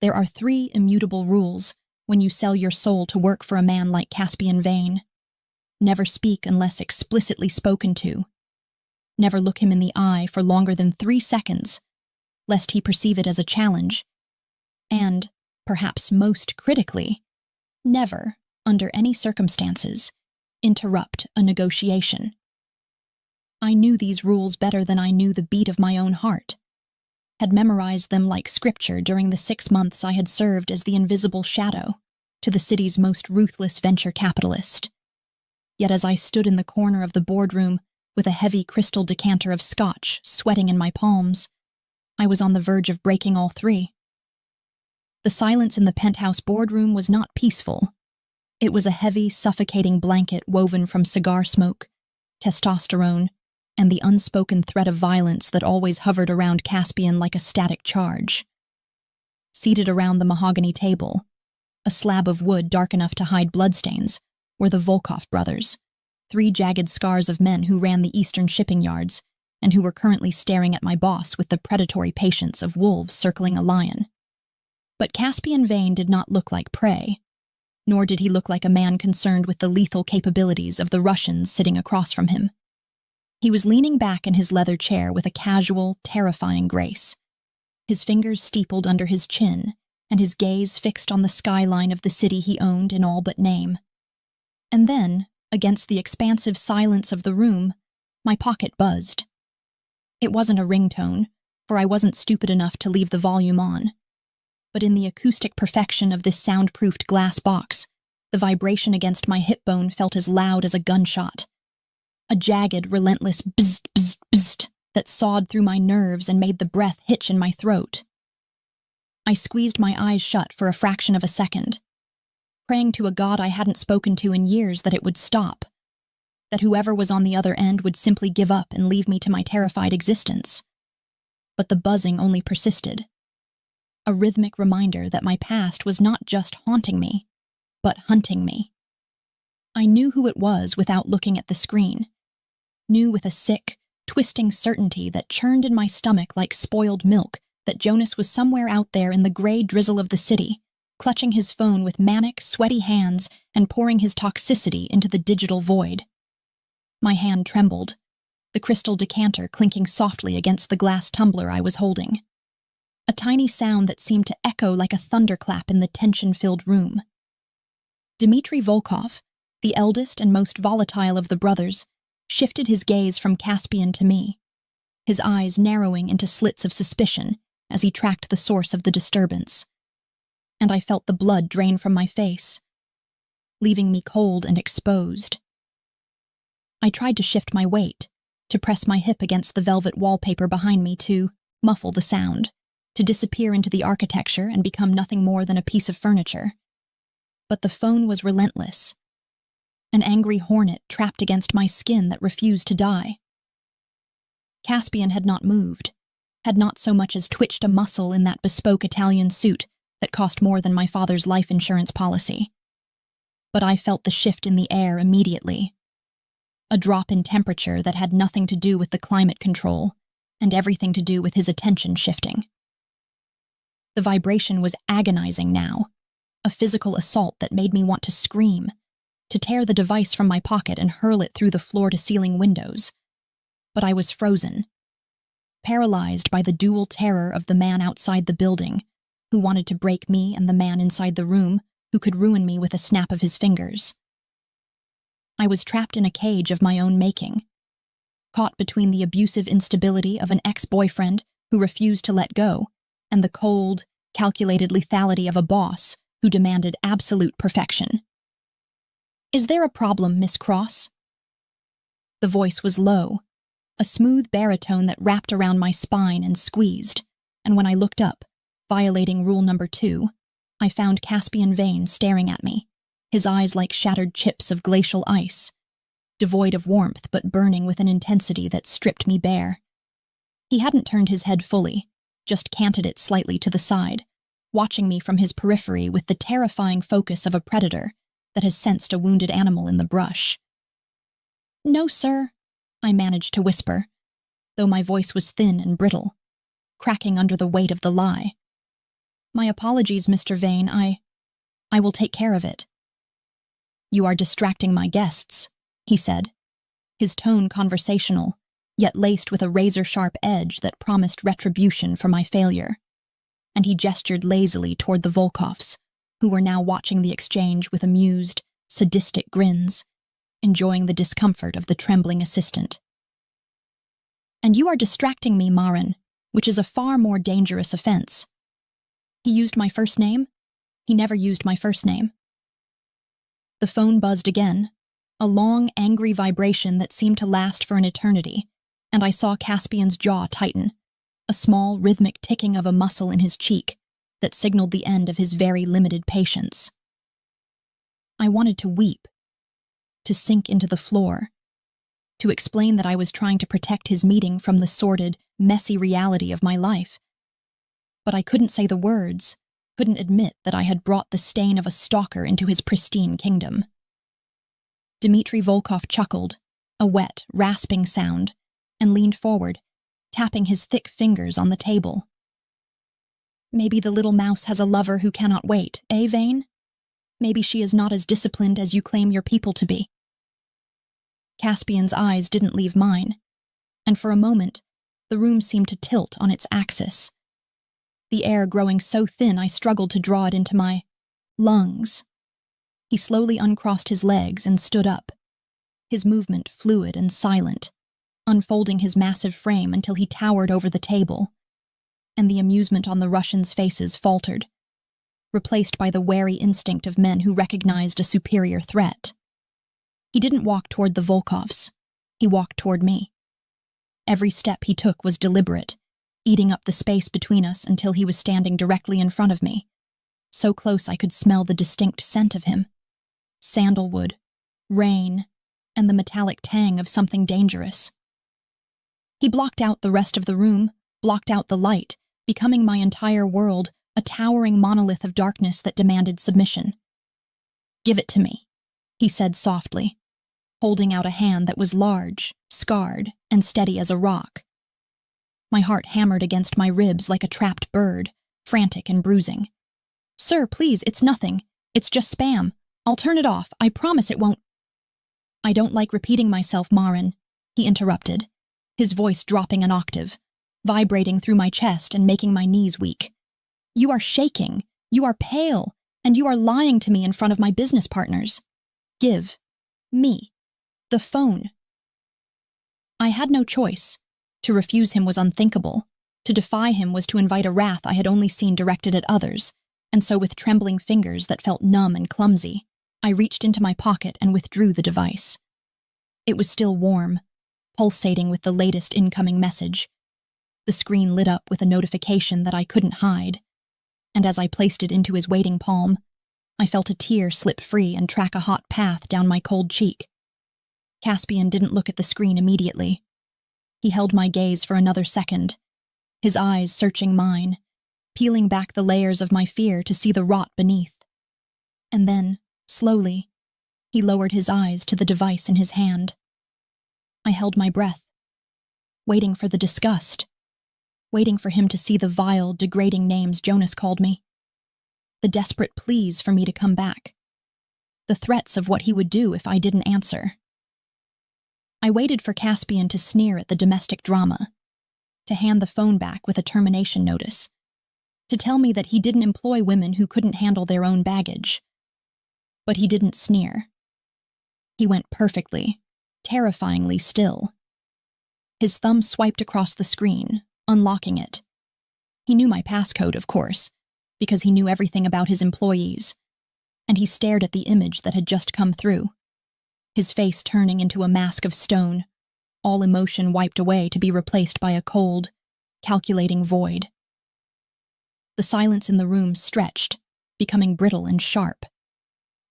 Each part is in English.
There are 3 immutable rules when you sell your soul to work for a man like Caspian Vane. Never speak unless explicitly spoken to. Never look him in the eye for longer than 3 seconds, lest he perceive it as a challenge. And, perhaps most critically, never, under any circumstances, interrupt a negotiation. I knew these rules better than I knew the beat of my own heart, had memorized them like scripture during the 6 months I had served as the invisible shadow to the city's most ruthless venture capitalist. Yet as I stood in the corner of the boardroom with a heavy crystal decanter of scotch sweating in my palms, I was on the verge of breaking all 3. The silence in the penthouse boardroom was not peaceful. It was a heavy, suffocating blanket woven from cigar smoke, testosterone, and the unspoken threat of violence that always hovered around Caspian like a static charge. Seated around the mahogany table, a slab of wood dark enough to hide bloodstains, were the Volkov brothers, 3 jagged scars of men who ran the eastern shipping yards and who were currently staring at my boss with the predatory patience of wolves circling a lion. But Caspian Vane did not look like prey, nor did he look like a man concerned with the lethal capabilities of the Russians sitting across from him. He was leaning back in his leather chair with a casual, terrifying grace, his fingers steepled under his chin and his gaze fixed on the skyline of the city he owned in all but name. And then, against the expansive silence of the room, my pocket buzzed. It wasn't a ringtone, for I wasn't stupid enough to leave the volume on. But in the acoustic perfection of this soundproofed glass box, the vibration against my hip bone felt as loud as a gunshot. A jagged, relentless bzzzt, bzzzt, bzzzt that sawed through my nerves and made the breath hitch in my throat. I squeezed my eyes shut for a fraction of a second, praying to a god I hadn't spoken to in years that it would stop, that whoever was on the other end would simply give up and leave me to my terrified existence. But the buzzing only persisted, a rhythmic reminder that my past was not just haunting me, but hunting me. I knew who it was without looking at the screen, knew with a sick, twisting certainty that churned in my stomach like spoiled milk that Jonas was somewhere out there in the gray drizzle of the city, clutching his phone with manic, sweaty hands and pouring his toxicity into the digital void. My hand trembled, the crystal decanter clinking softly against the glass tumbler I was holding. A tiny sound that seemed to echo like a thunderclap in the tension-filled room. Dmitry Volkov, the eldest and most volatile of the brothers, shifted his gaze from Caspian to me, his eyes narrowing into slits of suspicion as he tracked the source of the disturbance. And I felt the blood drain from my face, leaving me cold and exposed. I tried to shift my weight, to press my hip against the velvet wallpaper behind me to muffle the sound, to disappear into the architecture and become nothing more than a piece of furniture. But the phone was relentless, an angry hornet trapped against my skin that refused to die. Caspian had not moved, had not so much as twitched a muscle in that bespoke Italian suit that cost more than my father's life insurance policy. But I felt the shift in the air immediately. A drop in temperature that had nothing to do with the climate control and everything to do with his attention shifting. The vibration was agonizing now, a physical assault that made me want to scream, to tear the device from my pocket and hurl it through the floor-to-ceiling windows. But I was frozen, paralyzed by the dual terror of the man outside the building, who wanted to break me, and the man inside the room, who could ruin me with a snap of his fingers. I was trapped in a cage of my own making, caught between the abusive instability of an ex-boyfriend who refused to let go, and the cold, calculated lethality of a boss who demanded absolute perfection. "Is there a problem, Miss Cross?" The voice was low, a smooth baritone that wrapped around my spine and squeezed, and when I looked up, violating rule number 2, I found Caspian Vane staring at me, his eyes like shattered chips of glacial ice, devoid of warmth but burning with an intensity that stripped me bare. He hadn't turned his head fully, just canted it slightly to the side, watching me from his periphery with the terrifying focus of a predator that has sensed a wounded animal in the brush. "No, sir," I managed to whisper, though my voice was thin and brittle, cracking under the weight of the lie. My apologies, Mr. Vane. I will take care of it. You are distracting my guests, he said, his tone conversational, yet laced with a razor-sharp edge that promised retribution for my failure. And he gestured lazily toward the Volkoffs, who were now watching the exchange with amused, sadistic grins, enjoying the discomfort of the trembling assistant. And you are distracting me, Marin, which is a far more dangerous offense. He used my first name? He never used my first name. The phone buzzed again, a long, angry vibration that seemed to last for an eternity, and I saw Caspian's jaw tighten, a small, rhythmic ticking of a muscle in his cheek that signaled the end of his very limited patience. I wanted to weep, to sink into the floor, to explain that I was trying to protect his meeting from the sordid, messy reality of my life. But I couldn't say the words, couldn't admit that I had brought the stain of a stalker into his pristine kingdom. Dmitri Volkov chuckled, a wet, rasping sound, and leaned forward, tapping his thick fingers on the table. Maybe the little mouse has a lover who cannot wait, eh, Vane? Maybe she is not as disciplined as you claim your people to be. Caspian's eyes didn't leave mine, and for a moment, the room seemed to tilt on its axis. The air growing so thin I struggled to draw it into my lungs. He slowly uncrossed his legs and stood up, his movement fluid and silent, unfolding his massive frame until he towered over the table, and the amusement on the Russians' faces faltered, replaced by the wary instinct of men who recognized a superior threat. He didn't walk toward the Volkovs. He walked toward me. Every step he took was deliberate, eating up the space between us until he was standing directly in front of me, so close I could smell the distinct scent of him. Sandalwood, rain, and the metallic tang of something dangerous. He blocked out the rest of the room, blocked out the light, becoming my entire world, a towering monolith of darkness that demanded submission. "Give it to me," he said softly, holding out a hand that was large, scarred, and steady as a rock. My heart hammered against my ribs like a trapped bird, frantic and bruising. "Sir, please, it's nothing. It's just spam. I'll turn it off. I promise it won't." "I don't like repeating myself, Marin," he interrupted, his voice dropping an octave, vibrating through my chest and making my knees weak. "You are shaking, you are pale, and you are lying to me in front of my business partners. Give me the phone." I had no choice. To refuse him was unthinkable. To defy him was to invite a wrath I had only seen directed at others, and so with trembling fingers that felt numb and clumsy, I reached into my pocket and withdrew the device. It was still warm, pulsating with the latest incoming message. The screen lit up with a notification that I couldn't hide, and as I placed it into his waiting palm, I felt a tear slip free and track a hot path down my cold cheek. Caspian didn't look at the screen immediately. He held my gaze for another second, his eyes searching mine, peeling back the layers of my fear to see the rot beneath. And then, slowly, he lowered his eyes to the device in his hand. I held my breath, waiting for the disgust, waiting for him to see the vile, degrading names Jonas called me, the desperate pleas for me to come back, the threats of what he would do if I didn't answer. I waited for Caspian to sneer at the domestic drama, to hand the phone back with a termination notice, to tell me that he didn't employ women who couldn't handle their own baggage. But he didn't sneer. He went perfectly, terrifyingly still. His thumb swiped across the screen, unlocking it. He knew my passcode, of course, because he knew everything about his employees, and he stared at the image that had just come through, his face turning into a mask of stone, all emotion wiped away to be replaced by a cold, calculating void. The silence in the room stretched, becoming brittle and sharp,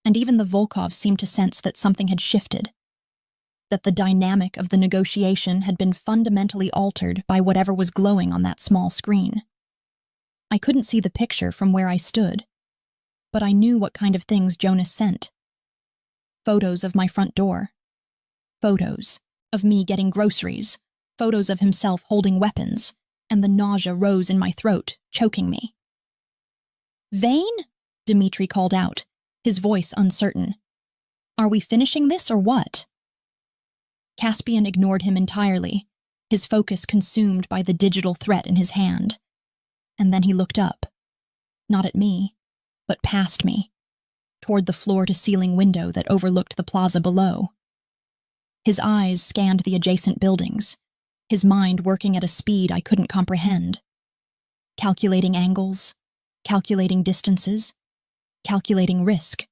and even the Volkovs seemed to sense that something had shifted, that the dynamic of the negotiation had been fundamentally altered by whatever was glowing on that small screen. I couldn't see the picture from where I stood, but I knew what kind of things Jonas sent. Photos of my front door. Photos of me getting groceries. Photos of himself holding weapons, and the nausea rose in my throat, choking me. Vane? Dmitri called out, his voice uncertain. Are we finishing this or what? Caspian ignored him entirely, his focus consumed by the digital threat in his hand. And then he looked up, not at me, but past me, toward the floor-to-ceiling window that overlooked the plaza below. His eyes scanned the adjacent buildings, his mind working at a speed I couldn't comprehend. Calculating angles, calculating distances, calculating risk.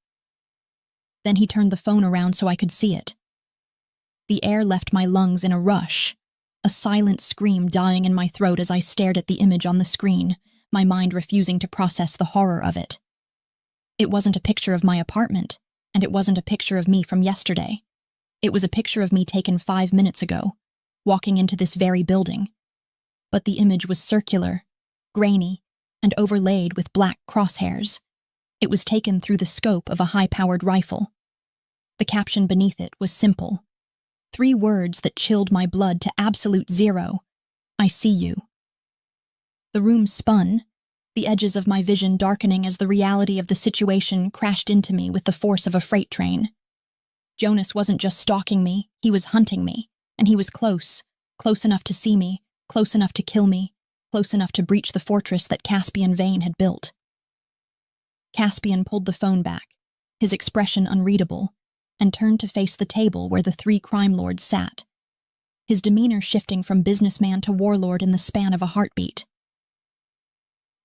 Then he turned the phone around so I could see it. The air left my lungs in a rush, a silent scream dying in my throat as I stared at the image on the screen, my mind refusing to process the horror of it. It wasn't a picture of my apartment, and it wasn't a picture of me from yesterday. It was a picture of me taken 5 minutes ago, walking into this very building. But the image was circular, grainy, and overlaid with black crosshairs. It was taken through the scope of a high-powered rifle. The caption beneath it was simple. 3 words that chilled my blood to absolute zero. I see you. The room spun, the edges of my vision darkening as the reality of the situation crashed into me with the force of a freight train. Jonas wasn't just stalking me, he was hunting me, and he was close, close enough to see me, close enough to kill me, close enough to breach the fortress that Caspian Vane had built. Caspian pulled the phone back, his expression unreadable, and turned to face the table where the 3 crime lords sat, his demeanor shifting from businessman to warlord in the span of a heartbeat.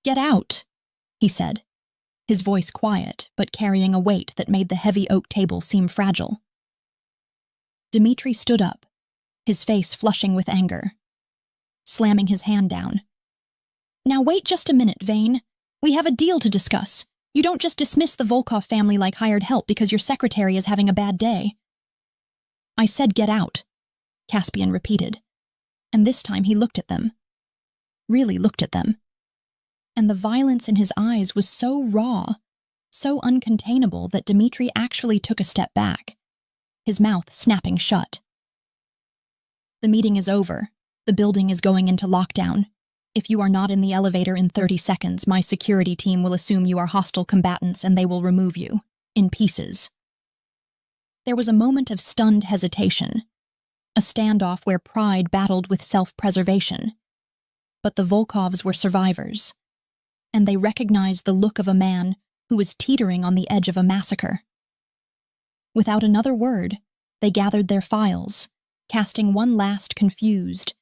"Get out," he said, his voice quiet but carrying a weight that made the heavy oak table seem fragile. Dmitri stood up, his face flushing with anger, slamming his hand down. "Now wait just a minute, Vane. We have a deal to discuss. You don't just dismiss the Volkov family like hired help because your secretary is having a bad day." "I said get out," Caspian repeated, and this time he looked at them. Really looked at them. And the violence in his eyes was so raw, so uncontainable that Dmitri actually took a step back, his mouth snapping shut. "The meeting is over. The building is going into lockdown. If you are not in the elevator in 30 seconds, my security team will assume you are hostile combatants and they will remove you, in pieces." There was a moment of stunned hesitation, a standoff where pride battled with self-preservation. But the Volkovs were survivors, and they recognized the look of a man who was teetering on the edge of a massacre. Without another word, they gathered their files, casting one last confused,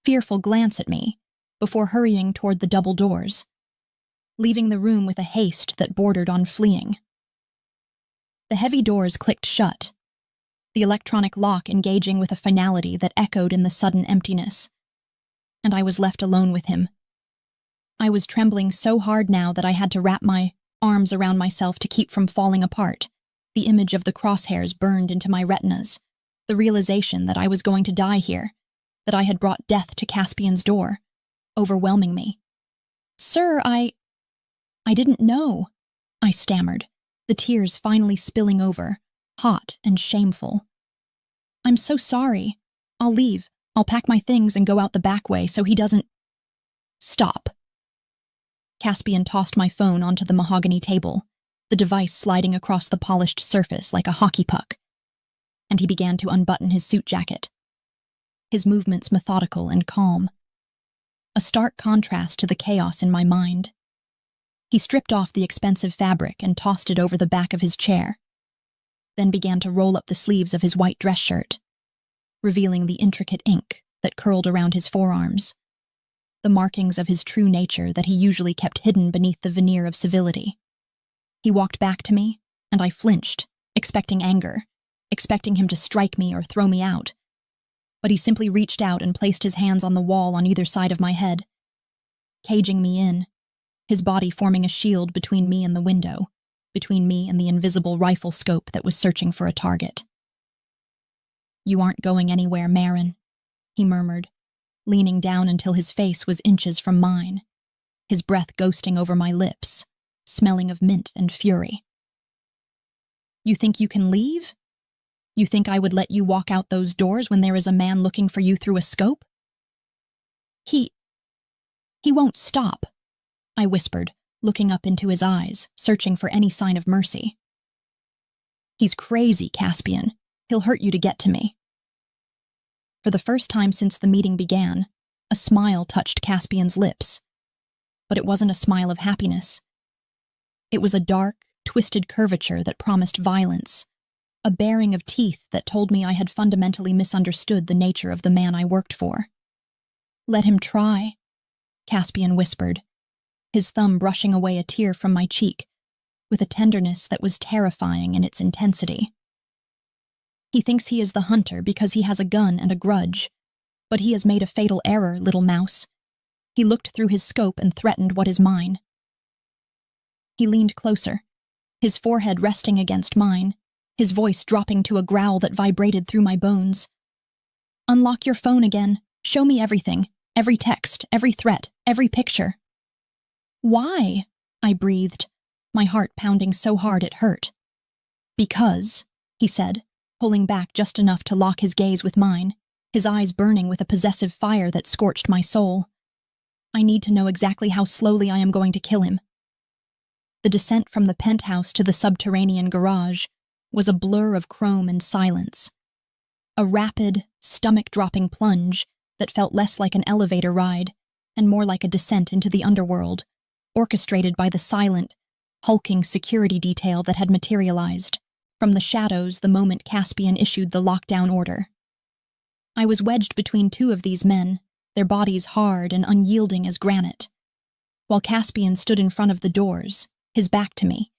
fearful glance at me, before hurrying toward the double doors, leaving the room with a haste that bordered on fleeing. The heavy doors clicked shut, the electronic lock engaging with a finality that echoed in the sudden emptiness, and I was left alone with him. I was trembling so hard now that I had to wrap my arms around myself to keep from falling apart. The image of the crosshairs burned into my retinas, the realization that I was going to die here, that I had brought death to Caspian's door, overwhelming me. "Sir, I didn't know," I stammered, the tears finally spilling over, hot and shameful. "I'm so sorry. I'll leave. I'll pack my things and go out the back way so he doesn't—" "Stop." Caspian tossed my phone onto the mahogany table, the device sliding across the polished surface like a hockey puck, and he began to unbutton his suit jacket, his movements methodical and calm, a stark contrast to the chaos in my mind. He stripped off the expensive fabric and tossed it over the back of his chair, then began to roll up the sleeves of his white dress shirt, revealing the intricate ink that curled around his forearms, the markings of his true nature that he usually kept hidden beneath the veneer of civility. He walked back to me, and I flinched, expecting anger, expecting him to strike me or throw me out. But he simply reached out and placed his hands on the wall on either side of my head, caging me in, his body forming a shield between me and the window, between me and the invisible rifle scope that was searching for a target. "You aren't going anywhere, Marin," he murmured, leaning down until his face was inches from mine, his breath ghosting over my lips, smelling of mint and fury. "You think you can leave? You think I would let you walk out those doors when there is a man looking for you through a scope?" He won't stop," I whispered, looking up into his eyes, searching for any sign of mercy. "He's crazy, Caspian. He'll hurt you to get to me." For the first time since the meeting began, a smile touched Caspian's lips. But it wasn't a smile of happiness. It was a dark, twisted curvature that promised violence, a baring of teeth that told me I had fundamentally misunderstood the nature of the man I worked for. "Let him try," Caspian whispered, his thumb brushing away a tear from my cheek, with a tenderness that was terrifying in its intensity. "He thinks he is the hunter because he has a gun and a grudge, but he has made a fatal error, little mouse. He looked through his scope and threatened what is mine." He leaned closer, his forehead resting against mine, his voice dropping to a growl that vibrated through my bones. "Unlock your phone again. Show me everything. Every text, every threat, every picture." "Why?" I breathed, my heart pounding so hard it hurt. "Because," he said, pulling back just enough to lock his gaze with mine, his eyes burning with a possessive fire that scorched my soul. "I need to know exactly how slowly I am going to kill him." The descent from the penthouse to the subterranean garage was a blur of chrome and silence. A rapid, stomach-dropping plunge that felt less like an elevator ride and more like a descent into the underworld, orchestrated by the silent, hulking security detail that had materialized from the shadows the moment Caspian issued the lockdown order. I was wedged between two of these men, their bodies hard and unyielding as granite, while Caspian stood in front of the doors, his back to me,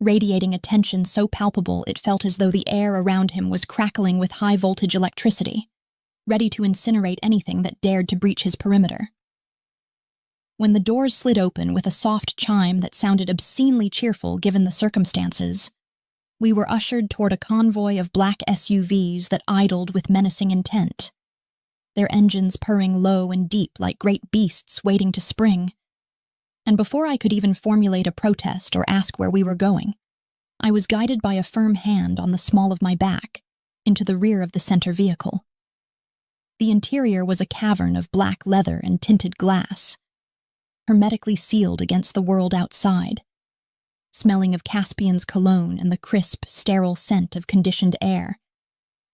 radiating a tension so palpable it felt as though the air around him was crackling with high-voltage electricity, ready to incinerate anything that dared to breach his perimeter. When the doors slid open with a soft chime that sounded obscenely cheerful given the circumstances, we were ushered toward a convoy of black SUVs that idled with menacing intent, their engines purring low and deep like great beasts waiting to spring. And before I could even formulate a protest or ask where we were going, I was guided by a firm hand on the small of my back into the rear of the center vehicle. The interior was a cavern of black leather and tinted glass, hermetically sealed against the world outside, smelling of Caspian's cologne and the crisp, sterile scent of conditioned air.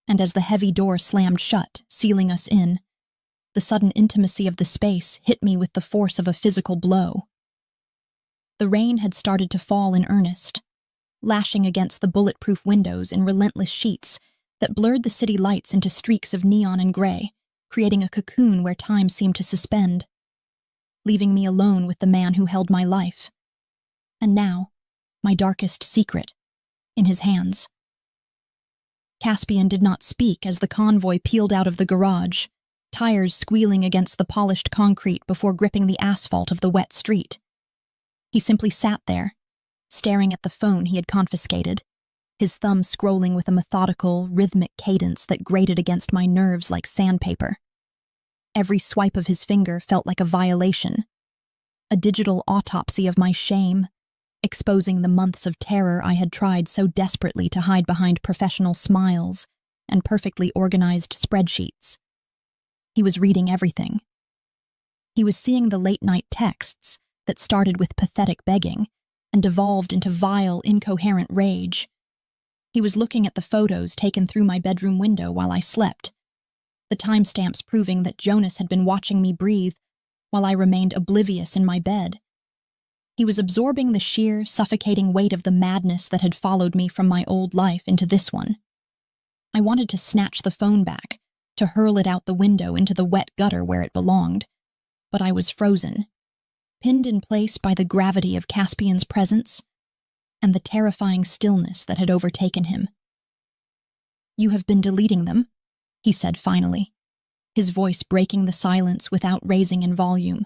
And as the heavy door slammed shut, sealing us in, the sudden intimacy of the space hit me with the force of a physical blow. The rain had started to fall in earnest, lashing against the bulletproof windows in relentless sheets that blurred the city lights into streaks of neon and gray, creating a cocoon where time seemed to suspend, leaving me alone with the man who held my life. And now, my darkest secret, in his hands. Caspian did not speak as the convoy peeled out of the garage, tires squealing against the polished concrete before gripping the asphalt of the wet street. He simply sat there, staring at the phone he had confiscated, his thumb scrolling with a methodical, rhythmic cadence that grated against my nerves like sandpaper. Every swipe of his finger felt like a violation, a digital autopsy of my shame, exposing the months of terror I had tried so desperately to hide behind professional smiles and perfectly organized spreadsheets. He was reading everything. He was seeing the late-night texts that started with pathetic begging and devolved into vile, incoherent rage. He was looking at the photos taken through my bedroom window while I slept, the timestamps proving that Jonas had been watching me breathe while I remained oblivious in my bed. He was absorbing the sheer, suffocating weight of the madness that had followed me from my old life into this one. I wanted to snatch the phone back, to hurl it out the window into the wet gutter where it belonged, but I was frozen, pinned in place by the gravity of Caspian's presence and the terrifying stillness that had overtaken him. "You have been deleting them," he said finally, his voice breaking the silence without raising in volume,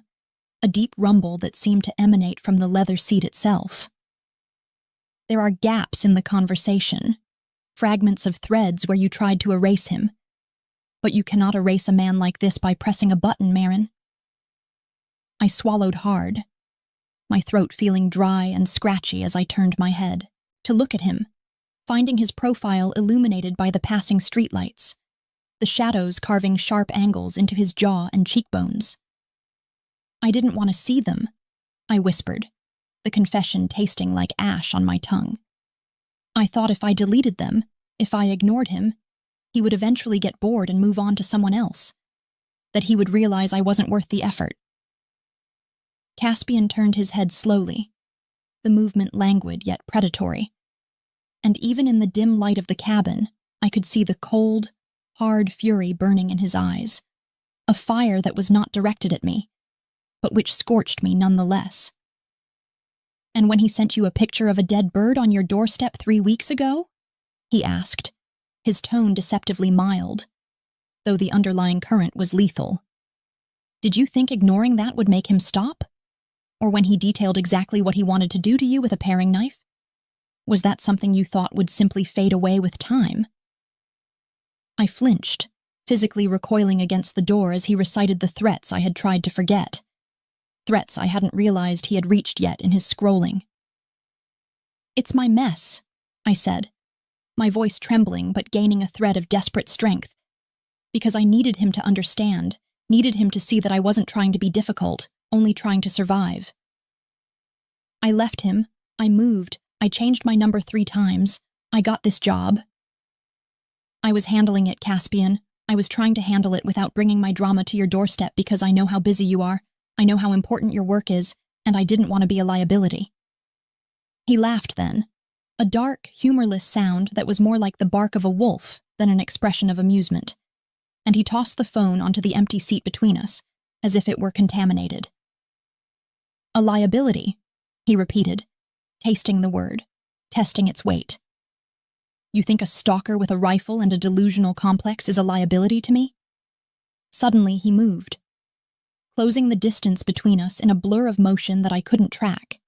a deep rumble that seemed to emanate from the leather seat itself. "There are gaps in the conversation, fragments of threads where you tried to erase him. But you cannot erase a man like this by pressing a button, Marin." I swallowed hard, my throat feeling dry and scratchy as I turned my head to look at him, finding his profile illuminated by the passing streetlights, the shadows carving sharp angles into his jaw and cheekbones. "I didn't want to see them," I whispered, the confession tasting like ash on my tongue. I thought if I deleted them, if I ignored him, he would eventually get bored and move on to someone else, that he would realize I wasn't worth the effort. Caspian turned his head slowly, the movement languid yet predatory, and even in the dim light of the cabin, I could see the cold, hard fury burning in his eyes, a fire that was not directed at me, but which scorched me nonetheless. "And when he sent you a picture of a dead bird on your doorstep 3 weeks ago?" he asked, his tone deceptively mild, though the underlying current was lethal. "Did you think ignoring that would make him stop? Or when he detailed exactly what he wanted to do to you with a paring knife? Was that something you thought would simply fade away with time?" I flinched, physically recoiling against the door as he recited the threats I had tried to forget. Threats I hadn't realized he had reached yet in his scrolling. "It's my mess," I said, my voice trembling but gaining a thread of desperate strength, because I needed him to understand, needed him to see that I wasn't trying to be difficult, only trying to survive. "I left him, I moved, I changed my number 3 times, I got this job. I was handling it, Caspian. I was trying to handle it without bringing my drama to your doorstep because I know how busy you are, I know how important your work is, and I didn't want to be a liability." He laughed then, a dark, humorless sound that was more like the bark of a wolf than an expression of amusement, and he tossed the phone onto the empty seat between us, as if it were contaminated. "A liability," he repeated, tasting the word, testing its weight. "You think a stalker with a rifle and a delusional complex is a liability to me?" Suddenly he moved, closing the distance between us in a blur of motion that I couldn't track,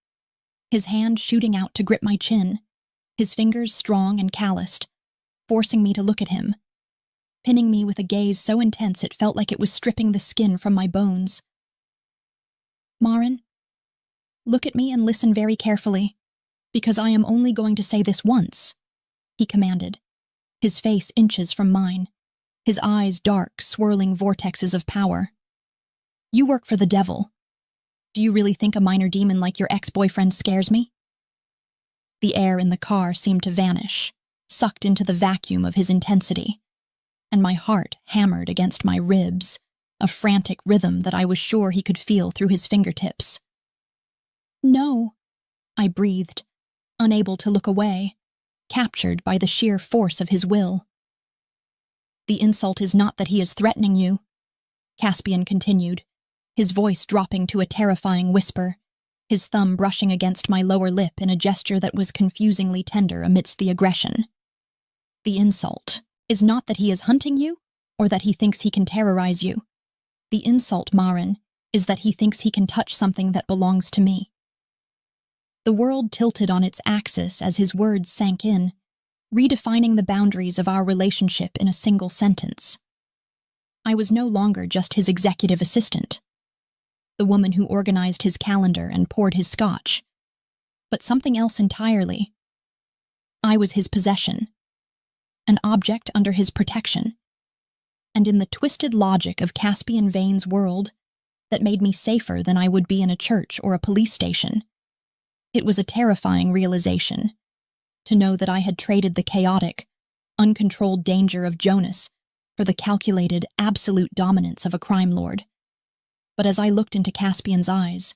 his hand shooting out to grip my chin, his fingers strong and calloused, forcing me to look at him, pinning me with a gaze so intense it felt like it was stripping the skin from my bones. "Maren, look at me and listen very carefully, because I am only going to say this once," he commanded, his face inches from mine, his eyes dark, swirling vortexes of power. "You work for the devil. Do you really think a minor demon like your ex-boyfriend scares me?" The air in the car seemed to vanish, sucked into the vacuum of his intensity, and my heart hammered against my ribs, a frantic rhythm that I was sure he could feel through his fingertips. "No," I breathed, unable to look away, captured by the sheer force of his will. "The insult is not that he is threatening you," Caspian continued, his voice dropping to a terrifying whisper, his thumb brushing against my lower lip in a gesture that was confusingly tender amidst the aggression. "The insult is not that he is hunting you, or that he thinks he can terrorize you. The insult, Maren, is that he thinks he can touch something that belongs to me." The world tilted on its axis as his words sank in, redefining the boundaries of our relationship in a single sentence. I was no longer just his executive assistant, the woman who organized his calendar and poured his scotch, but something else entirely. I was his possession, an object under his protection, and in the twisted logic of Caspian Vane's world that made me safer than I would be in a church or a police station, it was a terrifying realization to know that I had traded the chaotic, uncontrolled danger of Jonas for the calculated, absolute dominance of a crime lord. But as I looked into Caspian's eyes,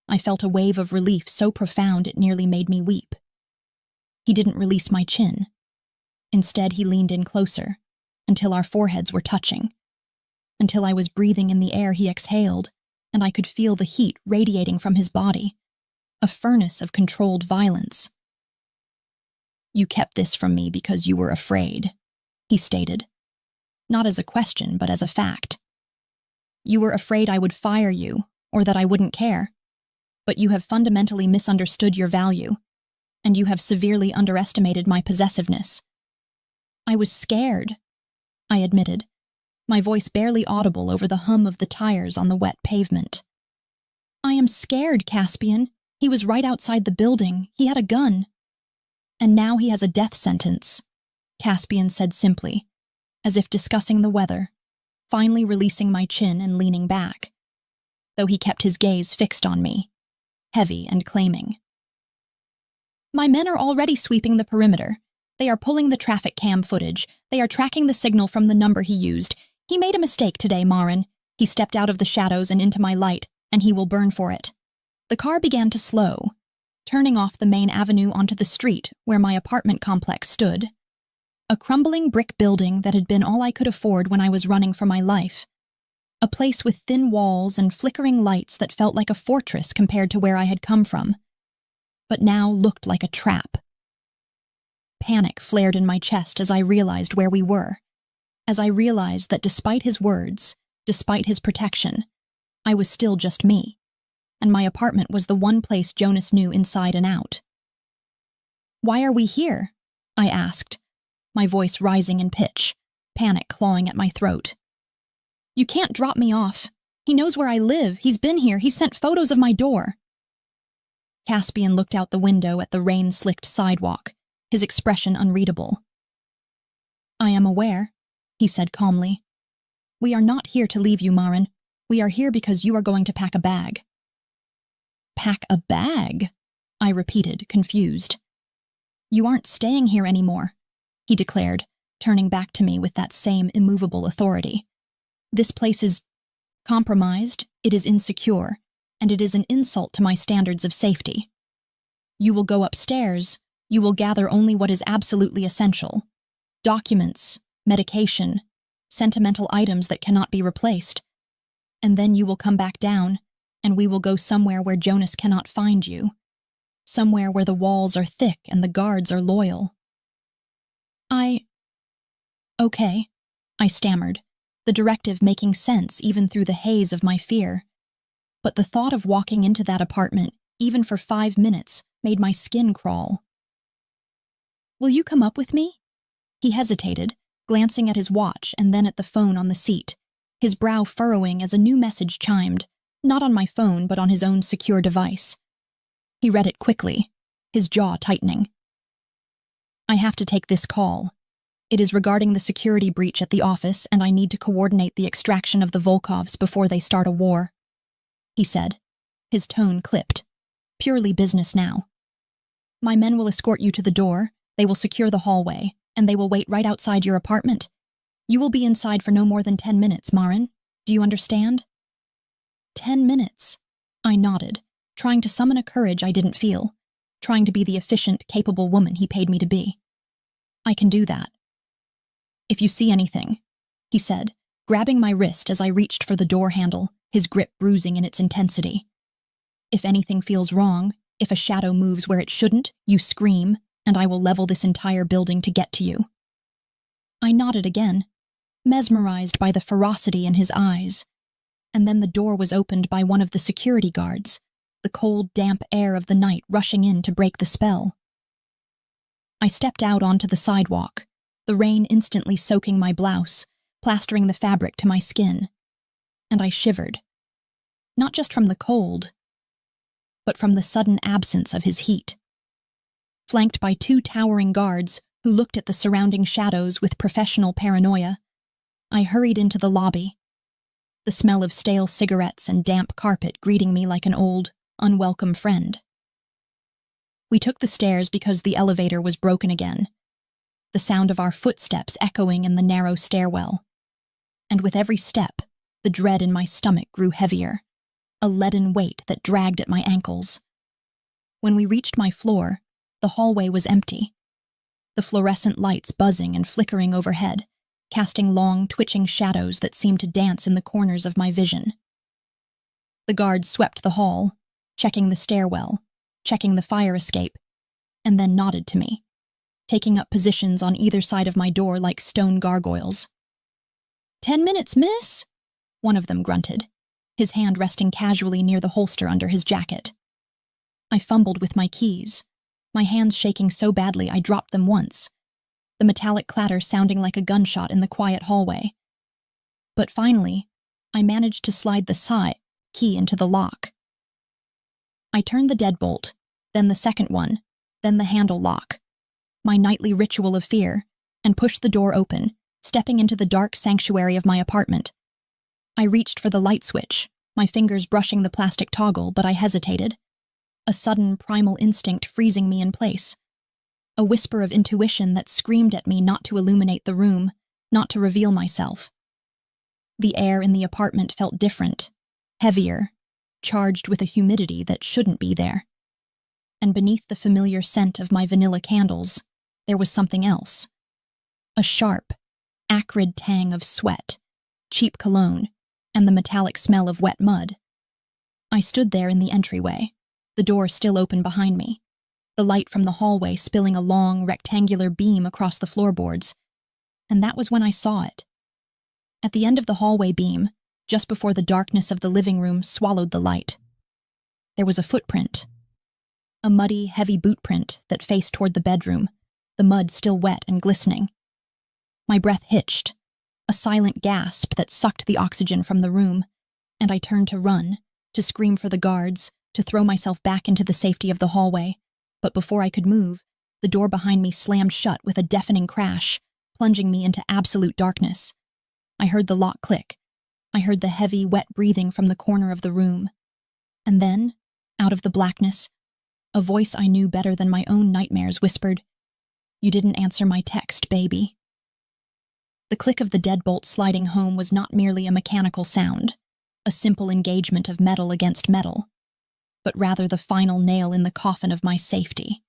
I felt a wave of relief so profound it nearly made me weep. He didn't release my chin. Instead, he leaned in closer, until our foreheads were touching, until I was breathing in the air he exhaled, and I could feel the heat radiating from his body, a furnace of controlled violence. "You kept this from me because you were afraid," he stated, not as a question but as a fact. "You were afraid I would fire you, or that I wouldn't care. But you have fundamentally misunderstood your value, and you have severely underestimated my possessiveness." "I was scared," I admitted, my voice barely audible over the hum of the tires on the wet pavement. "I am scared, Caspian. He was right outside the building. He had a gun." "And now he has a death sentence," Caspian said simply, as if discussing the weather, finally releasing my chin and leaning back, though he kept his gaze fixed on me, heavy and claiming. My men are already sweeping the perimeter. They are pulling the traffic cam footage. They are tracking the signal from the number he used. He made a mistake today, Marin. He stepped out of the shadows and into my light, and he will burn for it. The car began to slow, turning off the main avenue onto the street where my apartment complex stood. A crumbling brick building that had been all I could afford when I was running for my life. A place with thin walls and flickering lights that felt like a fortress compared to where I had come from, but now looked like a trap. Panic flared in my chest as I realized where we were, as I realized that despite his words, despite his protection, I was still just me, and my apartment was the one place Jonas knew inside and out. "Why are we here?" I asked, my voice rising in pitch, panic clawing at my throat. "You can't drop me off. He knows where I live. He's been here. He sent photos of my door." Caspian looked out the window at the rain-slicked sidewalk, his expression unreadable. "I am aware," he said calmly. "We are not here to leave you, Marin. We are here because you are going to pack a bag." "Pack a bag?" I repeated, confused. "You aren't staying here anymore," he declared, turning back to me with that same immovable authority. "This place is compromised, it is insecure, and it is an insult to my standards of safety. You will go upstairs, you will gather only what is absolutely essential. Documents, medication, sentimental items that cannot be replaced. And then you will come back down, and we will go somewhere where Jonas cannot find you. Somewhere where the walls are thick and the guards are loyal." Okay, I stammered, the directive making sense even through the haze of my fear. But the thought of walking into that apartment, even for 5 minutes, made my skin crawl. "Will you come up with me?" He hesitated, glancing at his watch and then at the phone on the seat, his brow furrowing as a new message chimed, not on my phone but on his own secure device. He read it quickly, his jaw tightening. "I have to take this call. It is regarding the security breach at the office, and I need to coordinate the extraction of the Volkovs before they start a war," he said, his tone clipped. "Purely business now. My men will escort you to the door, they will secure the hallway, and they will wait right outside your apartment. You will be inside for no more than 10 minutes, Marin. Do you understand?" 10 minutes. I nodded, trying to summon a courage I didn't feel, trying to be the efficient, capable woman he paid me to be. "I can do that." "If you see anything," he said, grabbing my wrist as I reached for the door handle, his grip bruising in its intensity. "If anything feels wrong, if a shadow moves where it shouldn't, you scream, and I will level this entire building to get to you." I nodded again, mesmerized by the ferocity in his eyes, and then the door was opened by one of the security guards, the cold, damp air of the night rushing in to break the spell. I stepped out onto the sidewalk, the rain instantly soaking my blouse, plastering the fabric to my skin, and I shivered, not just from the cold, but from the sudden absence of his heat. Flanked by 2 towering guards who looked at the surrounding shadows with professional paranoia, I hurried into the lobby, the smell of stale cigarettes and damp carpet greeting me like an old, unwelcome friend. We took the stairs because the elevator was broken again, the sound of our footsteps echoing in the narrow stairwell. And with every step, the dread in my stomach grew heavier, a leaden weight that dragged at my ankles. When we reached my floor, the hallway was empty, the fluorescent lights buzzing and flickering overhead, casting long, twitching shadows that seemed to dance in the corners of my vision. The guards swept the hall, checking the stairwell, checking the fire escape, and then nodded to me, taking up positions on either side of my door like stone gargoyles. 10 minutes, miss," one of them grunted, his hand resting casually near the holster under his jacket. I fumbled with my keys, my hands shaking so badly I dropped them once, the metallic clatter sounding like a gunshot in the quiet hallway. But finally, I managed to slide the side key into the lock. I turned the deadbolt, then the second one, then the handle lock, my nightly ritual of fear, and pushed the door open, stepping into the dark sanctuary of my apartment. I reached for the light switch, my fingers brushing the plastic toggle, but I hesitated. a sudden primal instinct freezing me in place, a whisper of intuition that screamed at me not to illuminate the room, not to reveal myself. The air in the apartment felt different, heavier, charged with a humidity that shouldn't be there. And beneath the familiar scent of my vanilla candles, there was something else. A sharp, acrid tang of sweat, cheap cologne, and the metallic smell of wet mud. I stood there in the entryway, the door still open behind me, the light from the hallway spilling a long, rectangular beam across the floorboards, and that was when I saw it. At the end of the hallway beam, just before the darkness of the living room swallowed the light, there was a footprint. A muddy, heavy boot print that faced toward the bedroom, the mud still wet and glistening. My breath hitched, a silent gasp that sucked the oxygen from the room, and I turned to run, to scream for the guards, to throw myself back into the safety of the hallway. But before I could move, the door behind me slammed shut with a deafening crash, plunging me into absolute darkness. I heard the lock click. I heard the heavy, wet breathing from the corner of the room. And then, out of the blackness, a voice I knew better than my own nightmares whispered, "You didn't answer my text, baby." The click of the deadbolt sliding home was not merely a mechanical sound, a simple engagement of metal against metal, but rather the final nail in the coffin of my safety,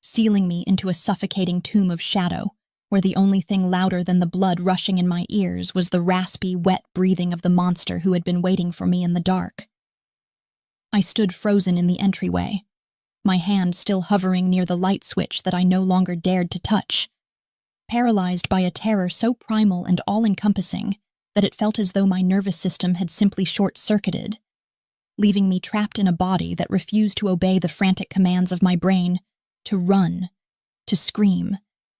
sealing me into a suffocating tomb of shadow, where the only thing louder than the blood rushing in my ears was the raspy, wet breathing of the monster who had been waiting for me in the dark. I stood frozen in the entryway, my hand still hovering near the light switch that I no longer dared to touch, paralyzed by a terror so primal and all-encompassing that it felt as though my nervous system had simply short-circuited, leaving me trapped in a body that refused to obey the frantic commands of my brain, to run, to scream,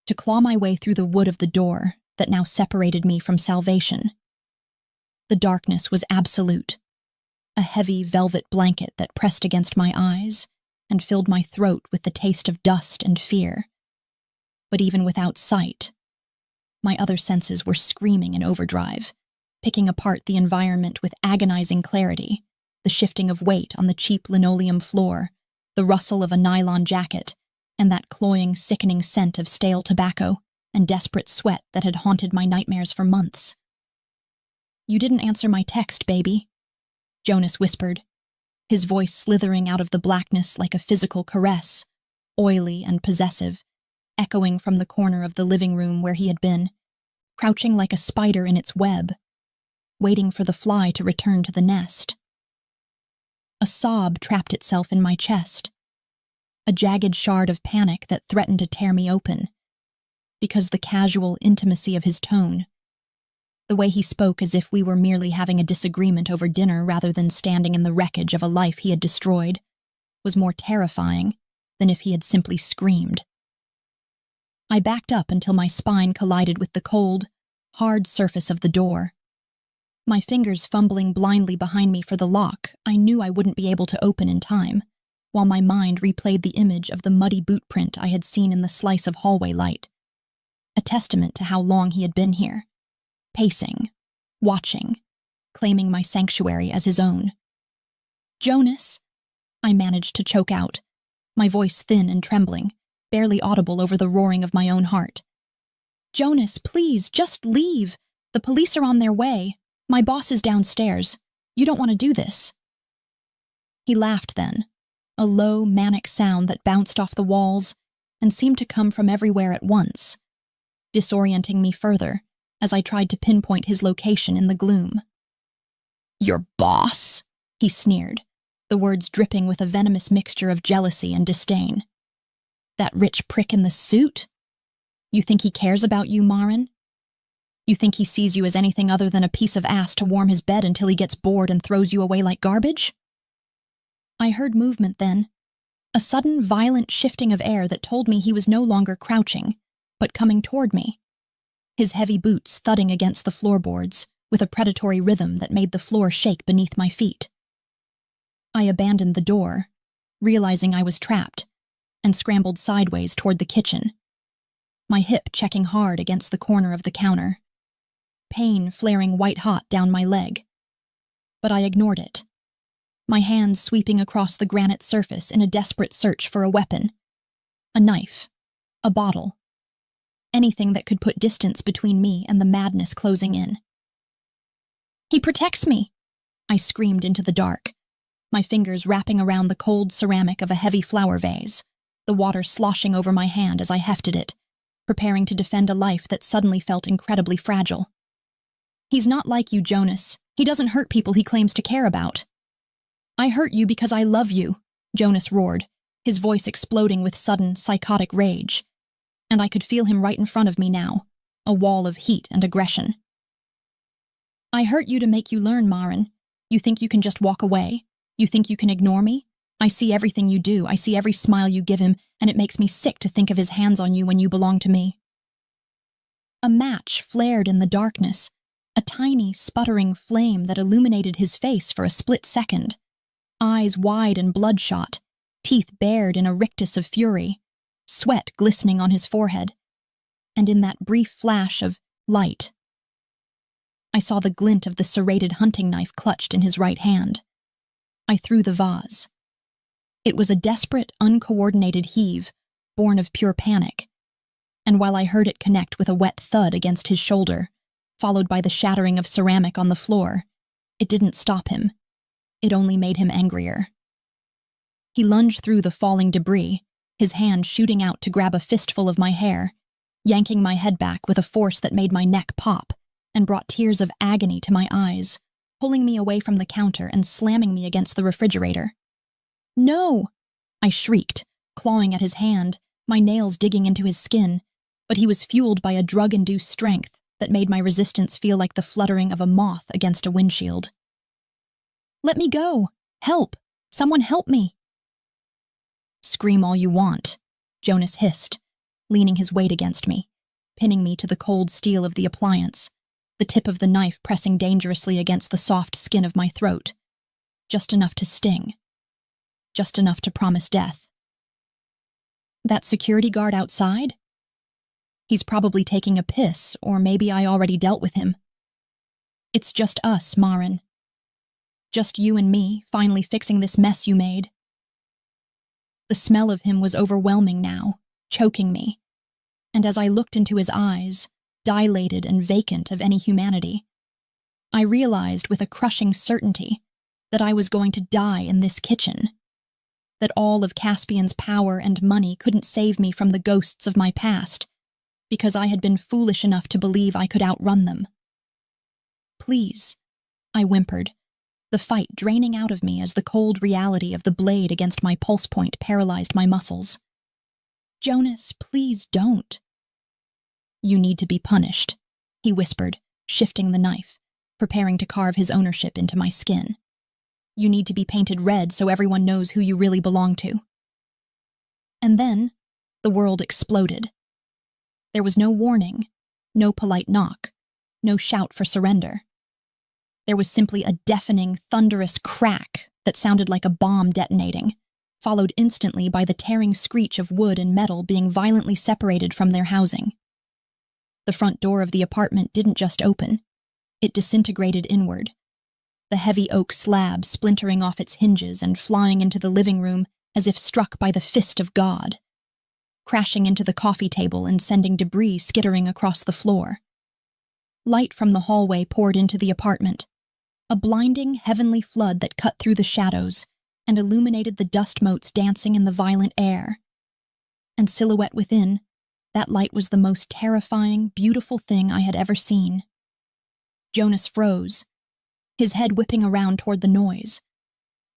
to claw my way through the wood of the door that now separated me from salvation. The darkness was absolute, a heavy velvet blanket that pressed against my eyes and filled my throat with the taste of dust and fear. But even without sight, my other senses were screaming in overdrive, picking apart the environment with agonizing clarity, the shifting of weight on the cheap linoleum floor, the rustle of a nylon jacket, and that cloying, sickening scent of stale tobacco and desperate sweat that had haunted my nightmares for months. "You didn't answer my text, baby," Jonas whispered, his voice slithering out of the blackness like a physical caress, oily and possessive, echoing from the corner of the living room where he had been, crouching like a spider in its web, waiting for the fly to return to the nest. A sob trapped itself in my chest, a jagged shard of panic that threatened to tear me open, because the casual intimacy of his tone, the way he spoke as if we were merely having a disagreement over dinner rather than standing in the wreckage of a life he had destroyed, was more terrifying than if he had simply screamed. I backed up until my spine collided with the cold, hard surface of the door. My fingers fumbling blindly behind me for the lock I knew I wouldn't be able to open in time, while my mind replayed the image of the muddy boot print I had seen in the slice of hallway light, a testament to how long he had been here, pacing, watching, claiming my sanctuary as his own. "Jonas," I managed to choke out, my voice thin and trembling, barely audible over the roaring of my own heart. "Jonas, please, just leave. The police are on their way. My boss is downstairs. You don't want to do this." He laughed then, a low, manic sound that bounced off the walls and seemed to come from everywhere at once, disorienting me further as I tried to pinpoint his location in the gloom. "Your boss?" he sneered, the words dripping with a venomous mixture of jealousy and disdain. "That rich prick in the suit? You think he cares about you, Marin? You think he sees you as anything other than a piece of ass to warm his bed until he gets bored and throws you away like garbage?" I heard movement then, a sudden violent shifting of air that told me he was no longer crouching, but coming toward me, his heavy boots thudding against the floorboards with a predatory rhythm that made the floor shake beneath my feet. I abandoned the door, realizing I was trapped, and scrambled sideways toward the kitchen, my hip checking hard against the corner of the counter, pain flaring white-hot down my leg. But I ignored it. my hands sweeping across the granite surface in a desperate search for a weapon. A knife. A bottle. Anything that could put distance between me and the madness closing in. "He protects me!" I screamed into the dark, my fingers wrapping around the cold ceramic of a heavy flower vase, the water sloshing over my hand as I hefted it, preparing to defend a life that suddenly felt incredibly fragile. "He's not like you, Jonas. He doesn't hurt people he claims to care about." "I hurt you because I love you," Jonas roared, his voice exploding with sudden, psychotic rage. And I could feel him right in front of me now, a wall of heat and aggression. "I hurt you to make you learn, Maren. You think you can just walk away? You think you can ignore me? I see everything you do, I see every smile you give him, and it makes me sick to think of his hands on you when you belong to me." A match flared in the darkness, a tiny, sputtering flame that illuminated his face for a split second. Eyes wide and bloodshot, teeth bared in a rictus of fury, sweat glistening on his forehead, and in that brief flash of light, I saw the glint of the serrated hunting knife clutched in his right hand. I threw the vase. It was a desperate, uncoordinated heave, born of pure panic, and while I heard it connect with a wet thud against his shoulder, followed by the shattering of ceramic on the floor, it didn't stop him. It only made him angrier. He lunged through the falling debris, his hand shooting out to grab a fistful of my hair, yanking my head back with a force that made my neck pop and brought tears of agony to my eyes, pulling me away from the counter and slamming me against the refrigerator. "No!" I shrieked, clawing at his hand, my nails digging into his skin, but he was fueled by a drug-induced strength that made my resistance feel like the fluttering of a moth against a windshield. "Let me go! Help! Someone help me!" "Scream all you want," Jonas hissed, leaning his weight against me, pinning me to the cold steel of the appliance, the tip of the knife pressing dangerously against the soft skin of my throat. Just enough to sting. Just enough to promise death. "That security guard outside? He's probably taking a piss, or maybe I already dealt with him. It's just us, Maren. Just you and me, finally fixing this mess you made." The smell of him was overwhelming now, choking me, and as I looked into his eyes, dilated and vacant of any humanity, I realized with a crushing certainty that I was going to die in this kitchen, that all of Caspian's power and money couldn't save me from the ghosts of my past, because I had been foolish enough to believe I could outrun them. "Please," I whimpered, the fight draining out of me as the cold reality of the blade against my pulse point paralyzed my muscles. "Jonas, please don't." "You need to be punished," he whispered, shifting the knife, preparing to carve his ownership into my skin. "You need to be painted red so everyone knows who you really belong to." And then, the world exploded. There was no warning, no polite knock, no shout for surrender. There was simply a deafening, thunderous crack that sounded like a bomb detonating, followed instantly by the tearing screech of wood and metal being violently separated from their housing. The front door of the apartment didn't just open. It disintegrated inward, the heavy oak slab splintering off its hinges and flying into the living room as if struck by the fist of God, crashing into the coffee table and sending debris skittering across the floor. Light from the hallway poured into the apartment, a blinding, heavenly flood that cut through the shadows and illuminated the dust motes dancing in the violent air. And silhouette within, that light was the most terrifying, beautiful thing I had ever seen. Jonas froze, his head whipping around toward the noise,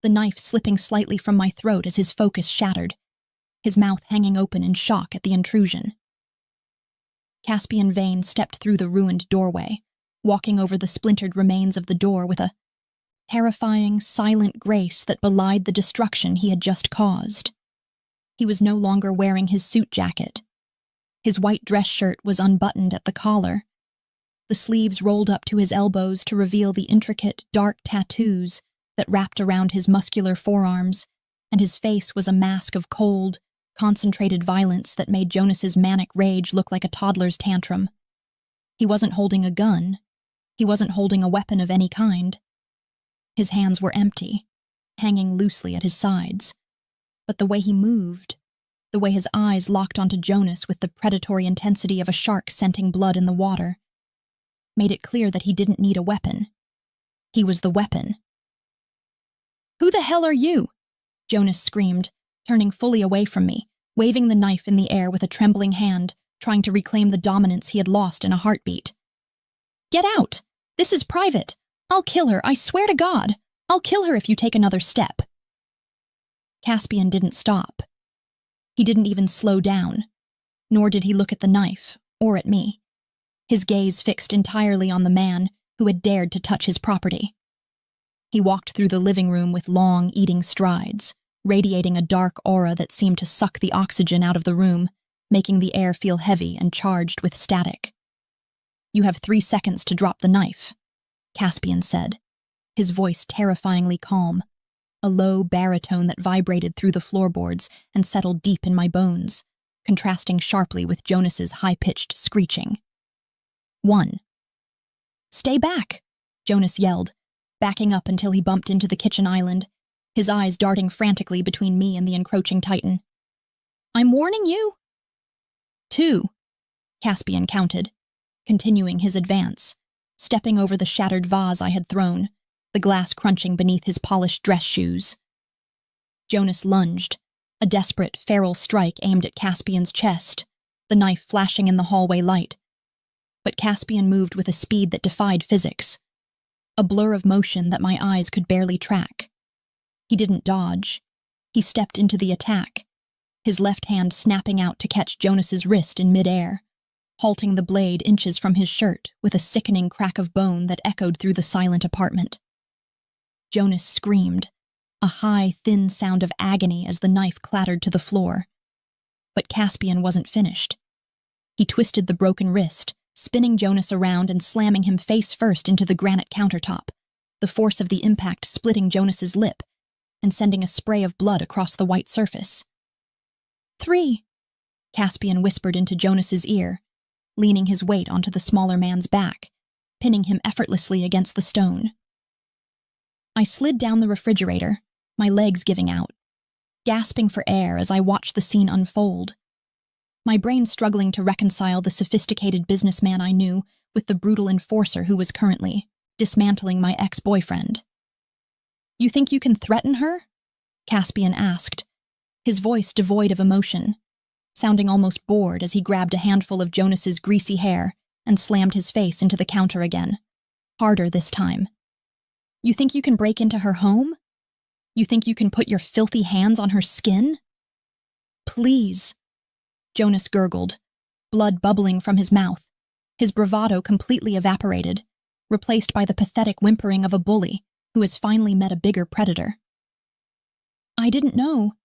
the knife slipping slightly from my throat as his focus shattered, his mouth hanging open in shock at the intrusion. Caspian Vane stepped through the ruined doorway, walking over the splintered remains of the door with a terrifying, silent grace that belied the destruction he had just caused. He was no longer wearing his suit jacket. His white dress shirt was unbuttoned at the collar, the sleeves rolled up to his elbows to reveal the intricate, dark tattoos that wrapped around his muscular forearms, and his face was a mask of cold, concentrated violence that made Jonas's manic rage look like a toddler's tantrum. He wasn't holding a gun. He wasn't holding a weapon of any kind. His hands were empty, hanging loosely at his sides. But the way he moved, the way his eyes locked onto Jonas with the predatory intensity of a shark scenting blood in the water, made it clear that he didn't need a weapon. He was the weapon. "Who the hell are you?" Jonas screamed, turning fully away from me, waving the knife in the air with a trembling hand, trying to reclaim the dominance he had lost in a heartbeat. "Get out! This is private! I'll kill her, I swear to God! I'll kill her if you take another step." Caspian didn't stop. He didn't even slow down, nor did he look at the knife, or at me. His gaze fixed entirely on the man who had dared to touch his property. He walked through the living room with long, eating strides, radiating a dark aura that seemed to suck the oxygen out of the room, making the air feel heavy and charged with static. "You have 3 seconds to drop the knife," Caspian said, his voice terrifyingly calm, a low baritone that vibrated through the floorboards and settled deep in my bones, contrasting sharply with Jonas's high-pitched screeching. 1. "Stay back," Jonas yelled, backing up until he bumped into the kitchen island, his eyes darting frantically between me and the encroaching titan. "I'm warning you." 2, Caspian counted, continuing his advance, stepping over the shattered vase I had thrown, the glass crunching beneath his polished dress shoes. Jonas lunged, a desperate, feral strike aimed at Caspian's chest, the knife flashing in the hallway light. But Caspian moved with a speed that defied physics, a blur of motion that my eyes could barely track. He didn't dodge. He stepped into the attack, his left hand snapping out to catch Jonas's wrist in midair, halting the blade inches from his shirt with a sickening crack of bone that echoed through the silent apartment. Jonas screamed, a high, thin sound of agony as the knife clattered to the floor. But Caspian wasn't finished. He twisted the broken wrist, spinning Jonas around and slamming him face first into the granite countertop, the force of the impact splitting Jonas's lip and sending a spray of blood across the white surface. 3, Caspian whispered into Jonas's ear, leaning his weight onto the smaller man's back, pinning him effortlessly against the stone. I slid down the refrigerator, my legs giving out, gasping for air as I watched the scene unfold, my brain struggling to reconcile the sophisticated businessman I knew with the brutal enforcer who was currently dismantling my ex-boyfriend. "You think you can threaten her?" Caspian asked, his voice devoid of emotion, sounding almost bored as he grabbed a handful of Jonas's greasy hair and slammed his face into the counter again, harder this time. "You think you can break into her home? You think you can put your filthy hands on her skin?" "Please," Jonas gurgled, blood bubbling from his mouth, his bravado completely evaporated, replaced by the pathetic whimpering of a bully who has finally met a bigger predator. I didn't know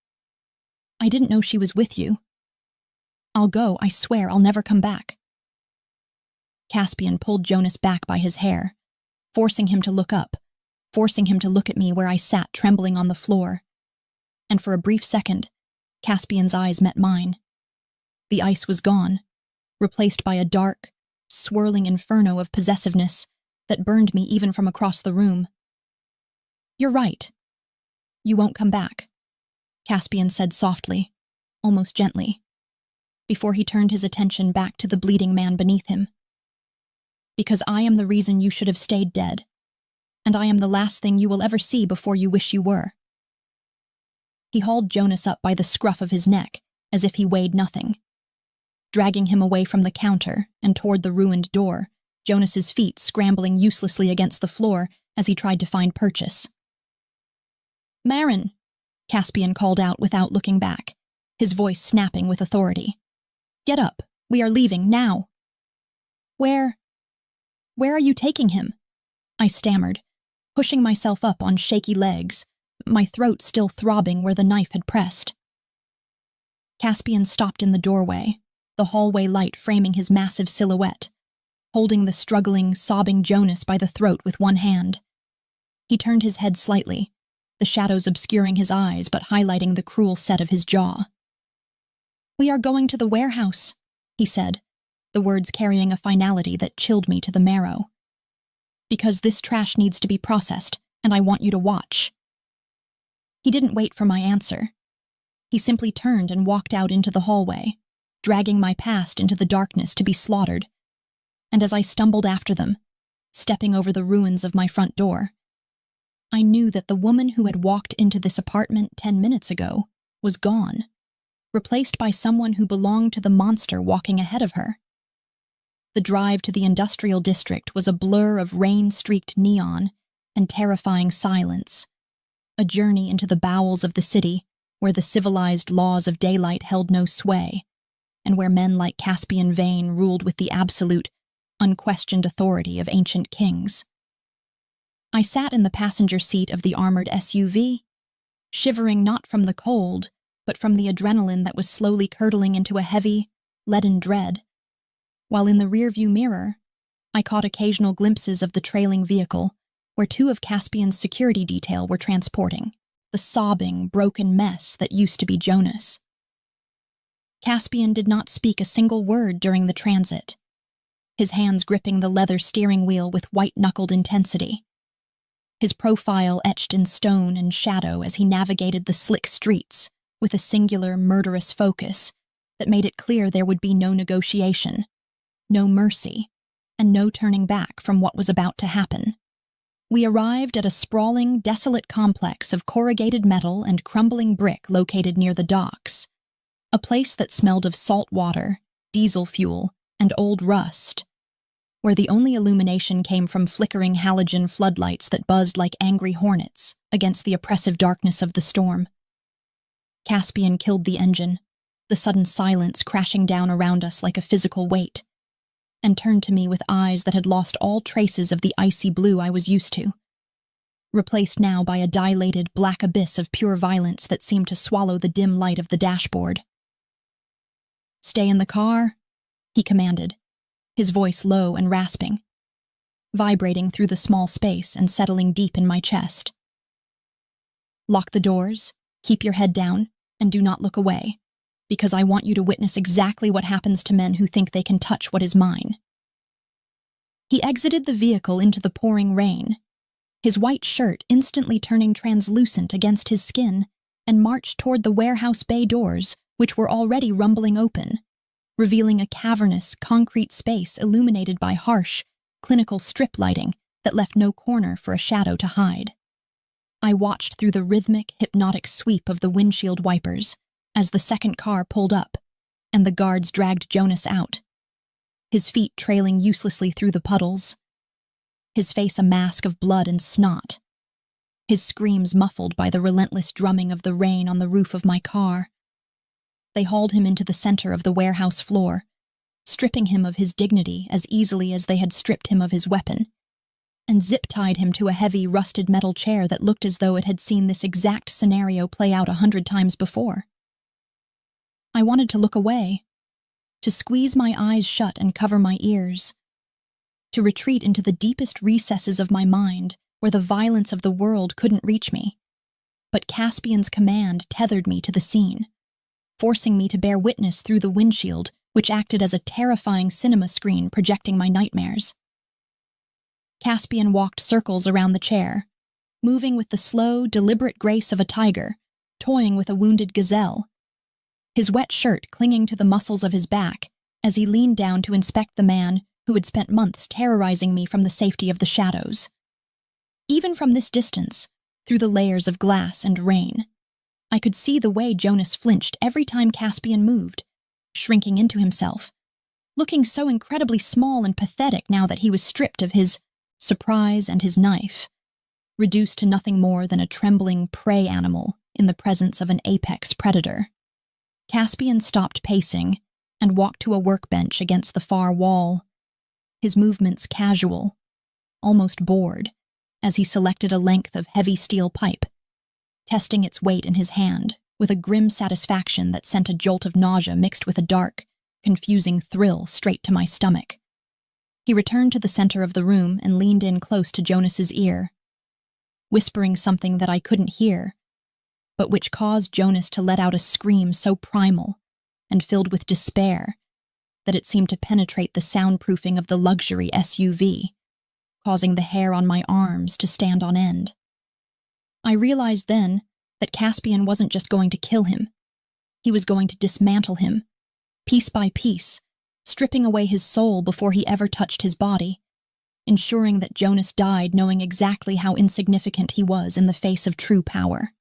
she was with you. I'll go, I swear I'll never come back." Caspian pulled Jonas back by his hair, forcing him to look up, forcing him to look at me where I sat trembling on the floor. And for a brief second, Caspian's eyes met mine. The ice was gone, replaced by a dark, swirling inferno of possessiveness that burned me even from across the room. "You're right. You won't come back," Caspian said softly, almost gently, before he turned his attention back to the bleeding man beneath him. "Because I am the reason you should have stayed dead, and I am the last thing you will ever see before you wish you were." He hauled Jonas up by the scruff of his neck, as if he weighed nothing. Dragging him away from the counter and toward the ruined door, Jonas's feet scrambling uselessly against the floor as he tried to find purchase. "Marin," Caspian called out without looking back, his voice snapping with authority. "Get up. We are leaving, now." Where are you taking him?" I stammered, pushing myself up on shaky legs, my throat still throbbing where the knife had pressed. Caspian stopped in the doorway, the hallway light framing his massive silhouette, holding the struggling, sobbing Jonas by the throat with one hand. He turned his head slightly, the shadows obscuring his eyes but highlighting the cruel set of his jaw. "We are going to the warehouse," he said, the words carrying a finality that chilled me to the marrow. "Because this trash needs to be processed, and I want you to watch." He didn't wait for my answer. He simply turned and walked out into the hallway, dragging my past into the darkness to be slaughtered. And as I stumbled after them, stepping over the ruins of my front door, I knew that the woman who had walked into this apartment 10 minutes ago was gone, replaced by someone who belonged to the monster walking ahead of her. The drive to the industrial district was a blur of rain-streaked neon and terrifying silence, a journey into the bowels of the city where the civilized laws of daylight held no sway, and where men like Caspian Vane ruled with the absolute, unquestioned authority of ancient kings. I sat in the passenger seat of the armored SUV, shivering not from the cold, but from the adrenaline that was slowly curdling into a heavy, leaden dread, while in the rearview mirror, I caught occasional glimpses of the trailing vehicle where 2 of Caspian's security detail were transporting the sobbing, broken mess that used to be Jonas. Caspian did not speak a single word during the transit, his hands gripping the leather steering wheel with white-knuckled intensity, his profile etched in stone and shadow as he navigated the slick streets with a singular, murderous focus that made it clear there would be no negotiation, no mercy, and no turning back from what was about to happen. We arrived at a sprawling, desolate complex of corrugated metal and crumbling brick located near the docks, a place that smelled of salt water, diesel fuel, and old rust, where the only illumination came from flickering halogen floodlights that buzzed like angry hornets against the oppressive darkness of the storm. Caspian killed the engine, the sudden silence crashing down around us like a physical weight, and turned to me with eyes that had lost all traces of the icy blue I was used to, replaced now by a dilated black abyss of pure violence that seemed to swallow the dim light of the dashboard. "Stay in the car," he commanded, his voice low and rasping, vibrating through the small space and settling deep in my chest. "Lock the doors, keep your head down, and do not look away, because I want you to witness exactly what happens to men who think they can touch what is mine." He exited the vehicle into the pouring rain, his white shirt instantly turning translucent against his skin, and marched toward the warehouse bay doors, which were already rumbling open, revealing a cavernous, concrete space illuminated by harsh, clinical strip lighting that left no corner for a shadow to hide. I watched through the rhythmic, hypnotic sweep of the windshield wipers as the second car pulled up and the guards dragged Jonas out, his feet trailing uselessly through the puddles, his face a mask of blood and snot, his screams muffled by the relentless drumming of the rain on the roof of my car. They hauled him into the center of the warehouse floor, stripping him of his dignity as easily as they had stripped him of his weapon, and zip-tied him to a heavy, rusted metal chair that looked as though it had seen this exact scenario play out 100 times before. I wanted to look away, to squeeze my eyes shut and cover my ears, to retreat into the deepest recesses of my mind where the violence of the world couldn't reach me. But Caspian's command tethered me to the scene, forcing me to bear witness through the windshield, which acted as a terrifying cinema screen projecting my nightmares. Caspian walked circles around the chair, moving with the slow, deliberate grace of a tiger, toying with a wounded gazelle, his wet shirt clinging to the muscles of his back as he leaned down to inspect the man who had spent months terrorizing me from the safety of the shadows. Even from this distance, through the layers of glass and rain, I could see the way Jonas flinched every time Caspian moved, shrinking into himself, looking so incredibly small and pathetic now that he was stripped of his surprise and his knife, reduced to nothing more than a trembling prey animal in the presence of an apex predator. Caspian stopped pacing and walked to a workbench against the far wall, his movements casual, almost bored, as he selected a length of heavy steel pipe, testing its weight in his hand with a grim satisfaction that sent a jolt of nausea mixed with a dark, confusing thrill straight to my stomach. He returned to the center of the room and leaned in close to Jonas's ear, whispering something that I couldn't hear, but which caused Jonas to let out a scream so primal and filled with despair that it seemed to penetrate the soundproofing of the luxury SUV, causing the hair on my arms to stand on end. I realized then that Caspian wasn't just going to kill him. He was going to dismantle him, piece by piece, stripping away his soul before he ever touched his body, ensuring that Jonas died knowing exactly how insignificant he was in the face of true power.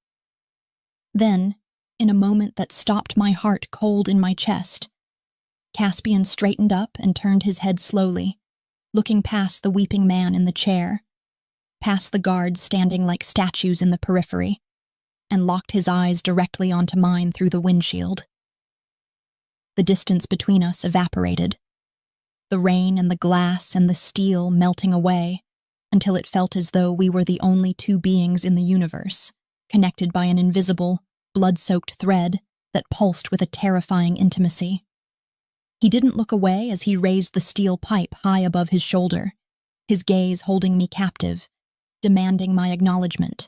Then, in a moment that stopped my heart cold in my chest, Caspian straightened up and turned his head slowly, looking past the weeping man in the chair, past the guards standing like statues in the periphery, and locked his eyes directly onto mine through the windshield. The distance between us evaporated, the rain and the glass and the steel melting away until it felt as though we were the only two beings in the universe, connected by an invisible, blood-soaked thread that pulsed with a terrifying intimacy. He didn't look away as he raised the steel pipe high above his shoulder, his gaze holding me captive, demanding my acknowledgement,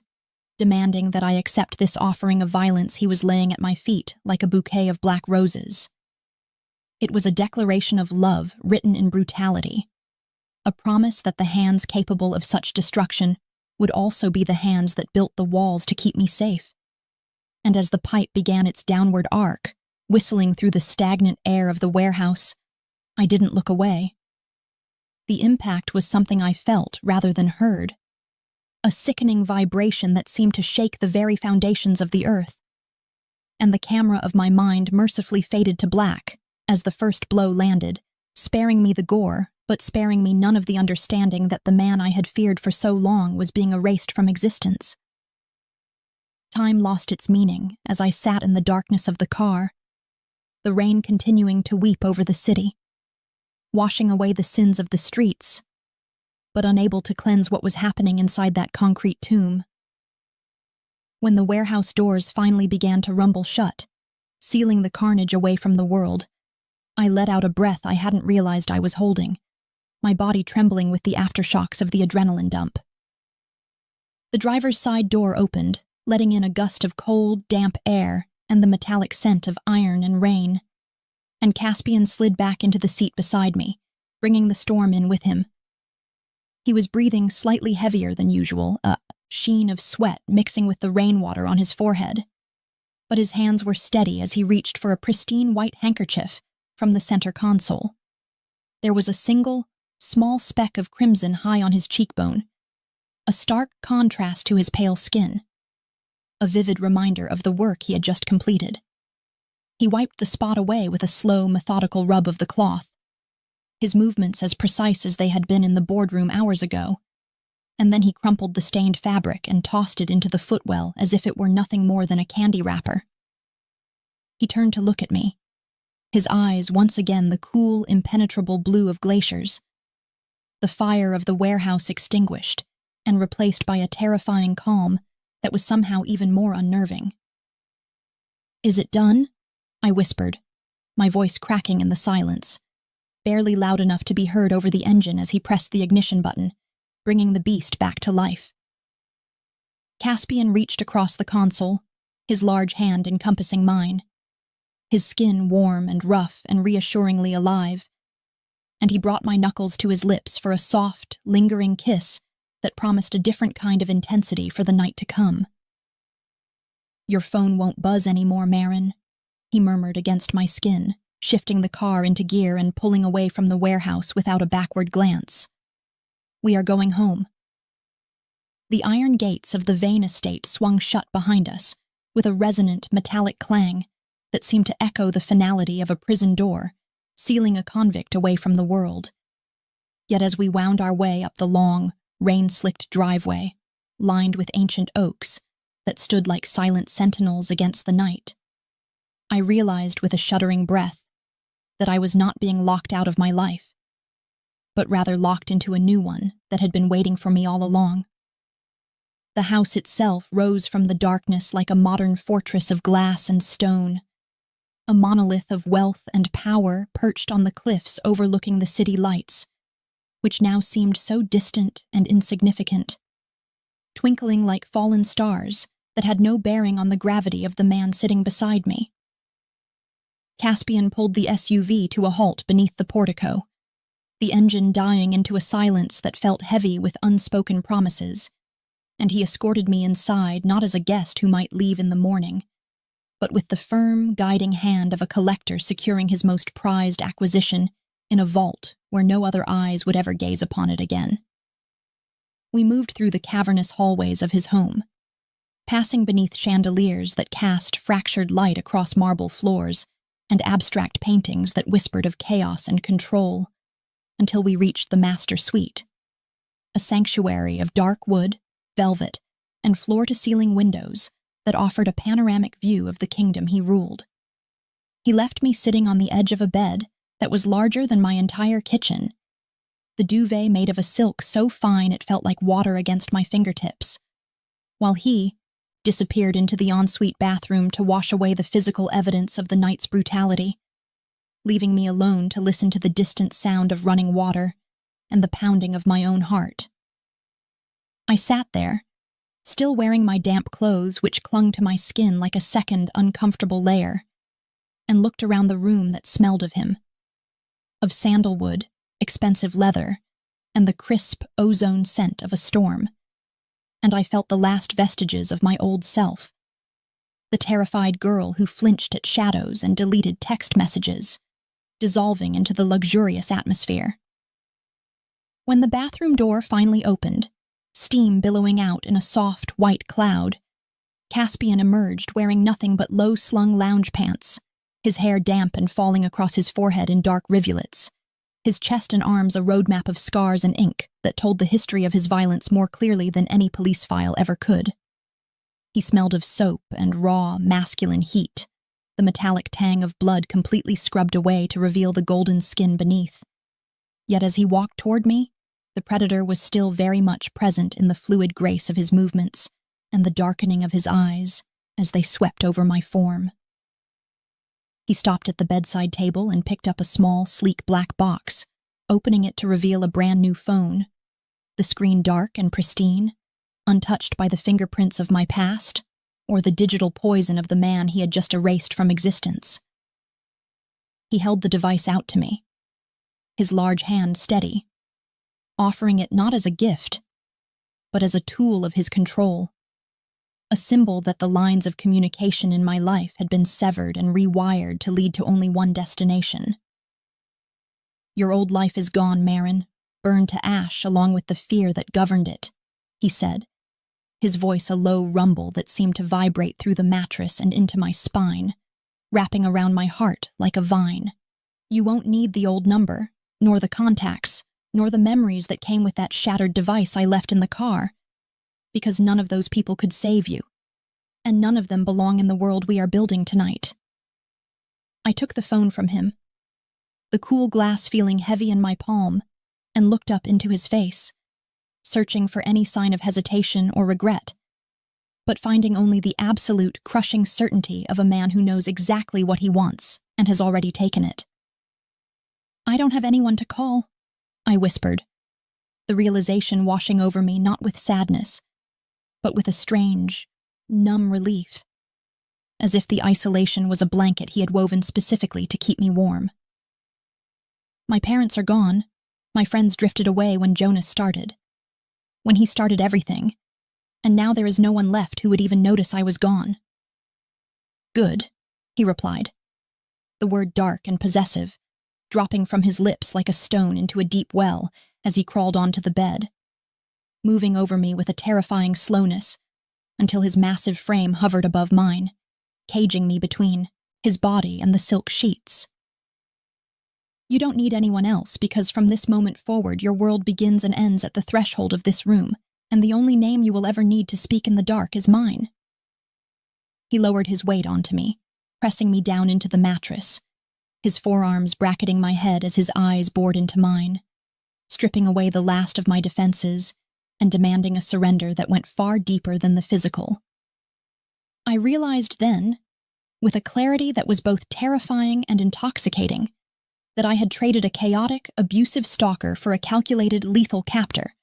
demanding that I accept this offering of violence he was laying at my feet like a bouquet of black roses. It was a declaration of love written in brutality, a promise that the hands capable of such destruction would also be the hands that built the walls to keep me safe. And as the pipe began its downward arc, whistling through the stagnant air of the warehouse, I didn't look away. The impact was something I felt rather than heard, a sickening vibration that seemed to shake the very foundations of the earth. And the camera of my mind mercifully faded to black as the first blow landed, sparing me the gore, but sparing me none of the understanding that the man I had feared for so long was being erased from existence. Time lost its meaning as I sat in the darkness of the car, the rain continuing to weep over the city, washing away the sins of the streets, but unable to cleanse what was happening inside that concrete tomb. When the warehouse doors finally began to rumble shut, sealing the carnage away from the world, I let out a breath I hadn't realized I was holding, my body trembling with the aftershocks of the adrenaline dump. The driver's side door opened, letting in a gust of cold, damp air and the metallic scent of iron and rain, and Caspian slid back into the seat beside me, bringing the storm in with him. He was breathing slightly heavier than usual, a sheen of sweat mixing with the rainwater on his forehead, but his hands were steady as he reached for a pristine white handkerchief from the center console. There was a single, small speck of crimson high on his cheekbone, a stark contrast to his pale skin, a vivid reminder of the work he had just completed. He wiped the spot away with a slow, methodical rub of the cloth, his movements as precise as they had been in the boardroom hours ago, and then he crumpled the stained fabric and tossed it into the footwell as if it were nothing more than a candy wrapper. He turned to look at me, his eyes once again the cool, impenetrable blue of glaciers, the fire of the warehouse extinguished and replaced by a terrifying calm that was somehow even more unnerving. "Is it done?" I whispered, my voice cracking in the silence, barely loud enough to be heard over the engine as he pressed the ignition button, bringing the beast back to life. Caspian reached across the console, his large hand encompassing mine, his skin warm and rough and reassuringly alive, and he brought my knuckles to his lips for a soft, lingering kiss that promised a different kind of intensity for the night to come. "Your phone won't buzz anymore, Marin," he murmured against my skin, shifting the car into gear and pulling away from the warehouse without a backward glance. "We are going home." The iron gates of the Vane estate swung shut behind us, with a resonant, metallic clang that seemed to echo the finality of a prison door, sealing a convict away from the world. Yet as we wound our way up the long, rain-slicked driveway, lined with ancient oaks that stood like silent sentinels against the night, I realized with a shuddering breath that I was not being locked out of my life, but rather locked into a new one that had been waiting for me all along. The house itself rose from the darkness like a modern fortress of glass and stone, a monolith of wealth and power perched on the cliffs overlooking the city lights, which now seemed so distant and insignificant, twinkling like fallen stars that had no bearing on the gravity of the man sitting beside me. Caspian pulled the SUV to a halt beneath the portico, the engine dying into a silence that felt heavy with unspoken promises, and he escorted me inside not as a guest who might leave in the morning, but with the firm, guiding hand of a collector securing his most prized acquisition in a vault where no other eyes would ever gaze upon it again. We moved through the cavernous hallways of his home, passing beneath chandeliers that cast fractured light across marble floors and abstract paintings that whispered of chaos and control, until we reached the master suite, a sanctuary of dark wood, velvet, and floor-to-ceiling windows that offered a panoramic view of the kingdom he ruled. He left me sitting on the edge of a bed that was larger than my entire kitchen, the duvet made of a silk so fine it felt like water against my fingertips, while he disappeared into the ensuite bathroom to wash away the physical evidence of the night's brutality, leaving me alone to listen to the distant sound of running water and the pounding of my own heart. I sat there, still wearing my damp clothes which clung to my skin like a second uncomfortable layer, and looked around the room that smelled of him, of sandalwood, expensive leather, and the crisp ozone scent of a storm, and I felt the last vestiges of my old self, the terrified girl who flinched at shadows and deleted text messages, dissolving into the luxurious atmosphere. When the bathroom door finally opened, steam billowing out in a soft, white cloud, Caspian emerged wearing nothing but low-slung lounge pants, his hair damp and falling across his forehead in dark rivulets, his chest and arms a roadmap of scars and ink that told the history of his violence more clearly than any police file ever could. He smelled of soap and raw, masculine heat, the metallic tang of blood completely scrubbed away to reveal the golden skin beneath. Yet as he walked toward me, the predator was still very much present in the fluid grace of his movements and the darkening of his eyes as they swept over my form. He stopped at the bedside table and picked up a small, sleek black box, opening it to reveal a brand-new phone, the screen dark and pristine, untouched by the fingerprints of my past or the digital poison of the man he had just erased from existence. He held the device out to me, his large hand steady, offering it not as a gift, but as a tool of his control, a symbol that the lines of communication in my life had been severed and rewired to lead to only one destination. "Your old life is gone, Marin, burned to ash along with the fear that governed it," he said, his voice a low rumble that seemed to vibrate through the mattress and into my spine, wrapping around my heart like a vine. "You won't need the old number, nor the contacts, nor the memories that came with that shattered device I left in the car, because none of those people could save you, and none of them belong in the world we are building tonight." I took the phone from him, the cool glass feeling heavy in my palm, and looked up into his face, searching for any sign of hesitation or regret, but finding only the absolute, crushing certainty of a man who knows exactly what he wants and has already taken it. "I don't have anyone to call," I whispered, the realization washing over me not with sadness, but with a strange, numb relief, as if the isolation was a blanket he had woven specifically to keep me warm. "My parents are gone. My friends drifted away when Jonas started. When he started everything, and now there is no one left who would even notice I was gone." "Good," he replied, the word dark and possessive, dropping from his lips like a stone into a deep well as he crawled onto the bed, moving over me with a terrifying slowness until his massive frame hovered above mine, caging me between his body and the silk sheets. "You don't need anyone else because from this moment forward your world begins and ends at the threshold of this room, and the only name you will ever need to speak in the dark is mine." He lowered his weight onto me, pressing me down into the mattress, his forearms bracketing my head as his eyes bored into mine, stripping away the last of my defenses and demanding a surrender that went far deeper than the physical. I realized then, with a clarity that was both terrifying and intoxicating, that I had traded a chaotic, abusive stalker for a calculated, lethal captor.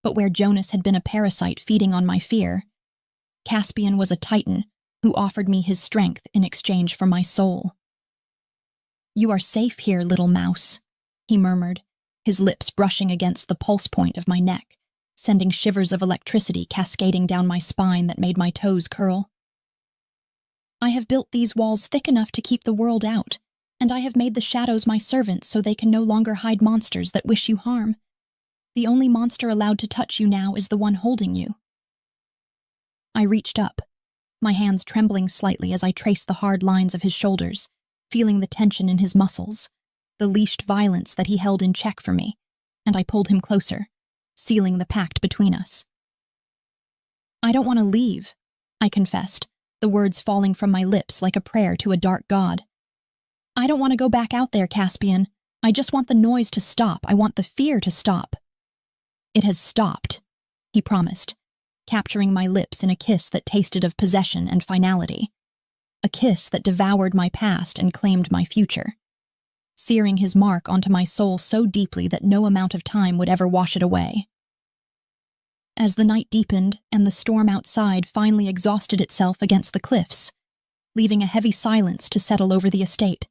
But where Jonas had been a parasite feeding on my fear, Caspian was a titan who offered me his strength in exchange for my soul. "You are safe here, little mouse," he murmured, his lips brushing against the pulse point of my neck, sending shivers of electricity cascading down my spine that made my toes curl. I have built these walls thick enough to keep the world out, and I have made the shadows my servants so they can no longer hide monsters that wish you harm. The only monster allowed to touch you now is the one holding you. I reached up, my hands trembling slightly as I traced the hard lines of his shoulders, feeling the tension in his muscles, the leashed violence that he held in check for me, and I pulled him closer, sealing the pact between us. I don't want to leave, I confessed, the words falling from my lips like a prayer to a dark god. I don't want to go back out there, Caspian. I just want the noise to stop. I want the fear to stop. It has stopped, he promised, capturing my lips in a kiss that tasted of possession and finality. A kiss that devoured my past and claimed my future, searing his mark onto my soul so deeply that no amount of time would ever wash it away. As the night deepened and the storm outside finally exhausted itself against the cliffs, leaving a heavy silence to settle over the estate,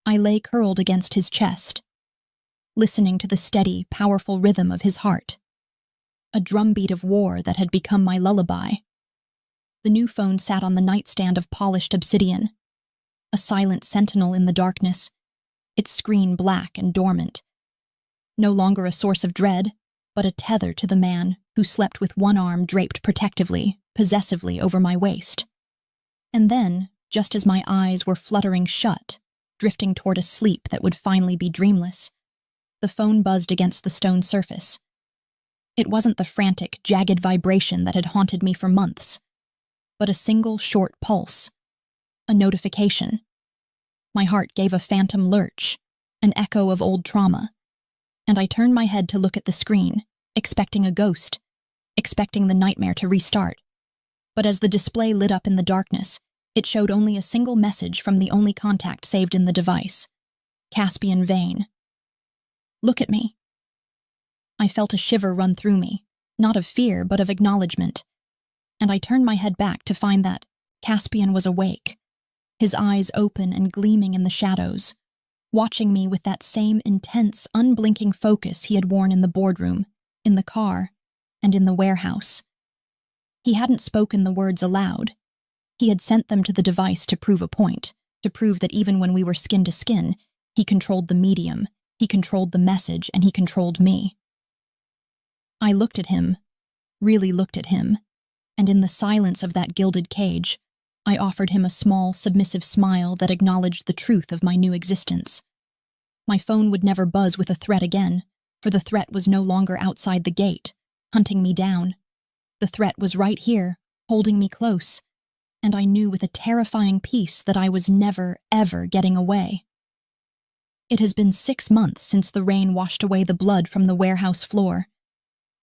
I lay curled against his chest, listening to the steady, powerful rhythm of his heart, a drumbeat of war that had become my lullaby. The new phone sat on the nightstand of polished obsidian, a silent sentinel in the darkness, its screen black and dormant, no longer a source of dread, but a tether to the man who slept with one arm draped protectively, possessively over my waist. And then, just as my eyes were fluttering shut, drifting toward a sleep that would finally be dreamless, the phone buzzed against the stone surface. It wasn't the frantic, jagged vibration that had haunted me for months, but a single short pulse, a notification. My heart gave a phantom lurch, an echo of old trauma, and I turned my head to look at the screen, expecting a ghost, expecting the nightmare to restart. But as the display lit up in the darkness, it showed only a single message from the only contact saved in the device: Caspian Vane. Look at me. I felt a shiver run through me, not of fear but of acknowledgement, and I turned my head back to find that Caspian was awake, his eyes open and gleaming in the shadows, watching me with that same intense, unblinking focus he had worn in the boardroom, in the car, and in the warehouse. He hadn't spoken the words aloud. He had sent them to the device to prove a point, to prove that even when we were skin to skin, he controlled the medium, he controlled the message, and he controlled me. I looked at him, really looked at him, and in the silence of that gilded cage, I offered him a small, submissive smile that acknowledged the truth of my new existence. My phone would never buzz with a threat again, for the threat was no longer outside the gate, hunting me down. The threat was right here, holding me close, and I knew with a terrifying peace that I was never, ever getting away. It has been 6 months since the rain washed away the blood from the warehouse floor,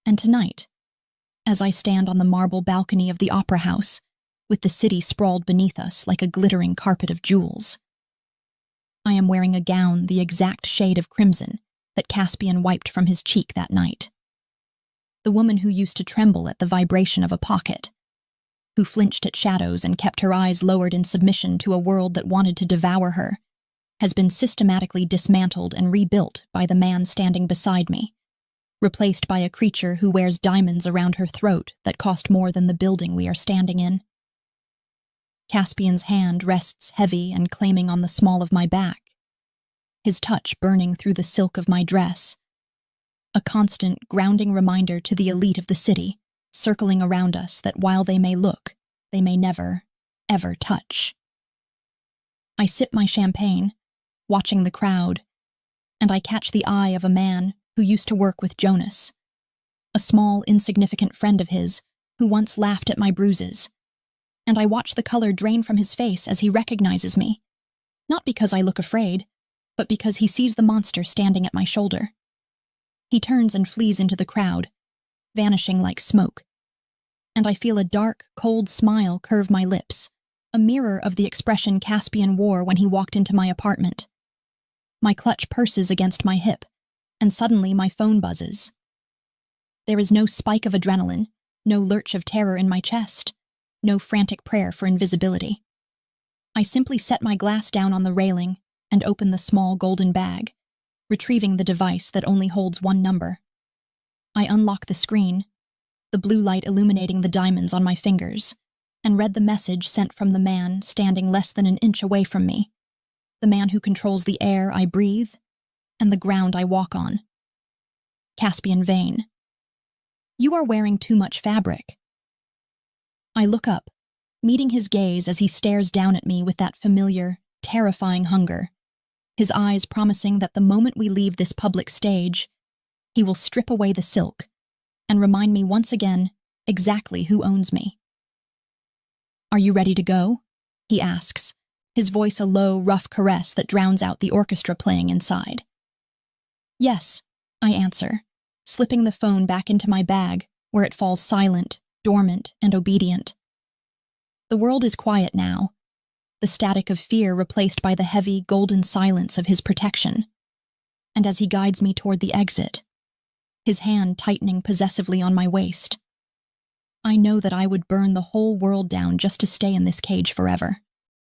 and tonight, as I stand on the marble balcony of the opera house, with the city sprawled beneath us like a glittering carpet of jewels, I am wearing a gown the exact shade of crimson that Caspian wiped from his cheek that night. The woman who used to tremble at the vibration of a pocket, who flinched at shadows and kept her eyes lowered in submission to a world that wanted to devour her, has been systematically dismantled and rebuilt by the man standing beside me, replaced by a creature who wears diamonds around her throat that cost more than the building we are standing in. Caspian's hand rests heavy and claiming on the small of my back, his touch burning through the silk of my dress, a constant, grounding reminder to the elite of the city, circling around us that while they may look, they may never, ever touch. I sip my champagne, watching the crowd, and I catch the eye of a man who used to work with Jonas, a small, insignificant friend of his who once laughed at my bruises, and I watch the color drain from his face as he recognizes me, not because I look afraid, but because he sees the monster standing at my shoulder. He turns and flees into the crowd, vanishing like smoke, and I feel a dark, cold smile curve my lips, a mirror of the expression Caspian wore when he walked into my apartment. My clutch purses against my hip, and suddenly my phone buzzes. There is no spike of adrenaline, no lurch of terror in my chest, no frantic prayer for invisibility. I simply set my glass down on the railing and open the small golden bag, retrieving the device that only holds one number. I unlock the screen, the blue light illuminating the diamonds on my fingers, and read the message sent from the man standing less than an inch away from me, the man who controls the air I breathe and the ground I walk on. Caspian Vane. You are wearing too much fabric. I look up, meeting his gaze as he stares down at me with that familiar, terrifying hunger, his eyes promising that the moment we leave this public stage, he will strip away the silk and remind me once again exactly who owns me. Are you ready to go? He asks, his voice a low, rough caress that drowns out the orchestra playing inside. Yes, I answer, slipping the phone back into my bag, where it falls silent, dormant, and obedient. The world is quiet now, the static of fear replaced by the heavy, golden silence of his protection. And as he guides me toward the exit, his hand tightening possessively on my waist, I know that I would burn the whole world down just to stay in this cage forever.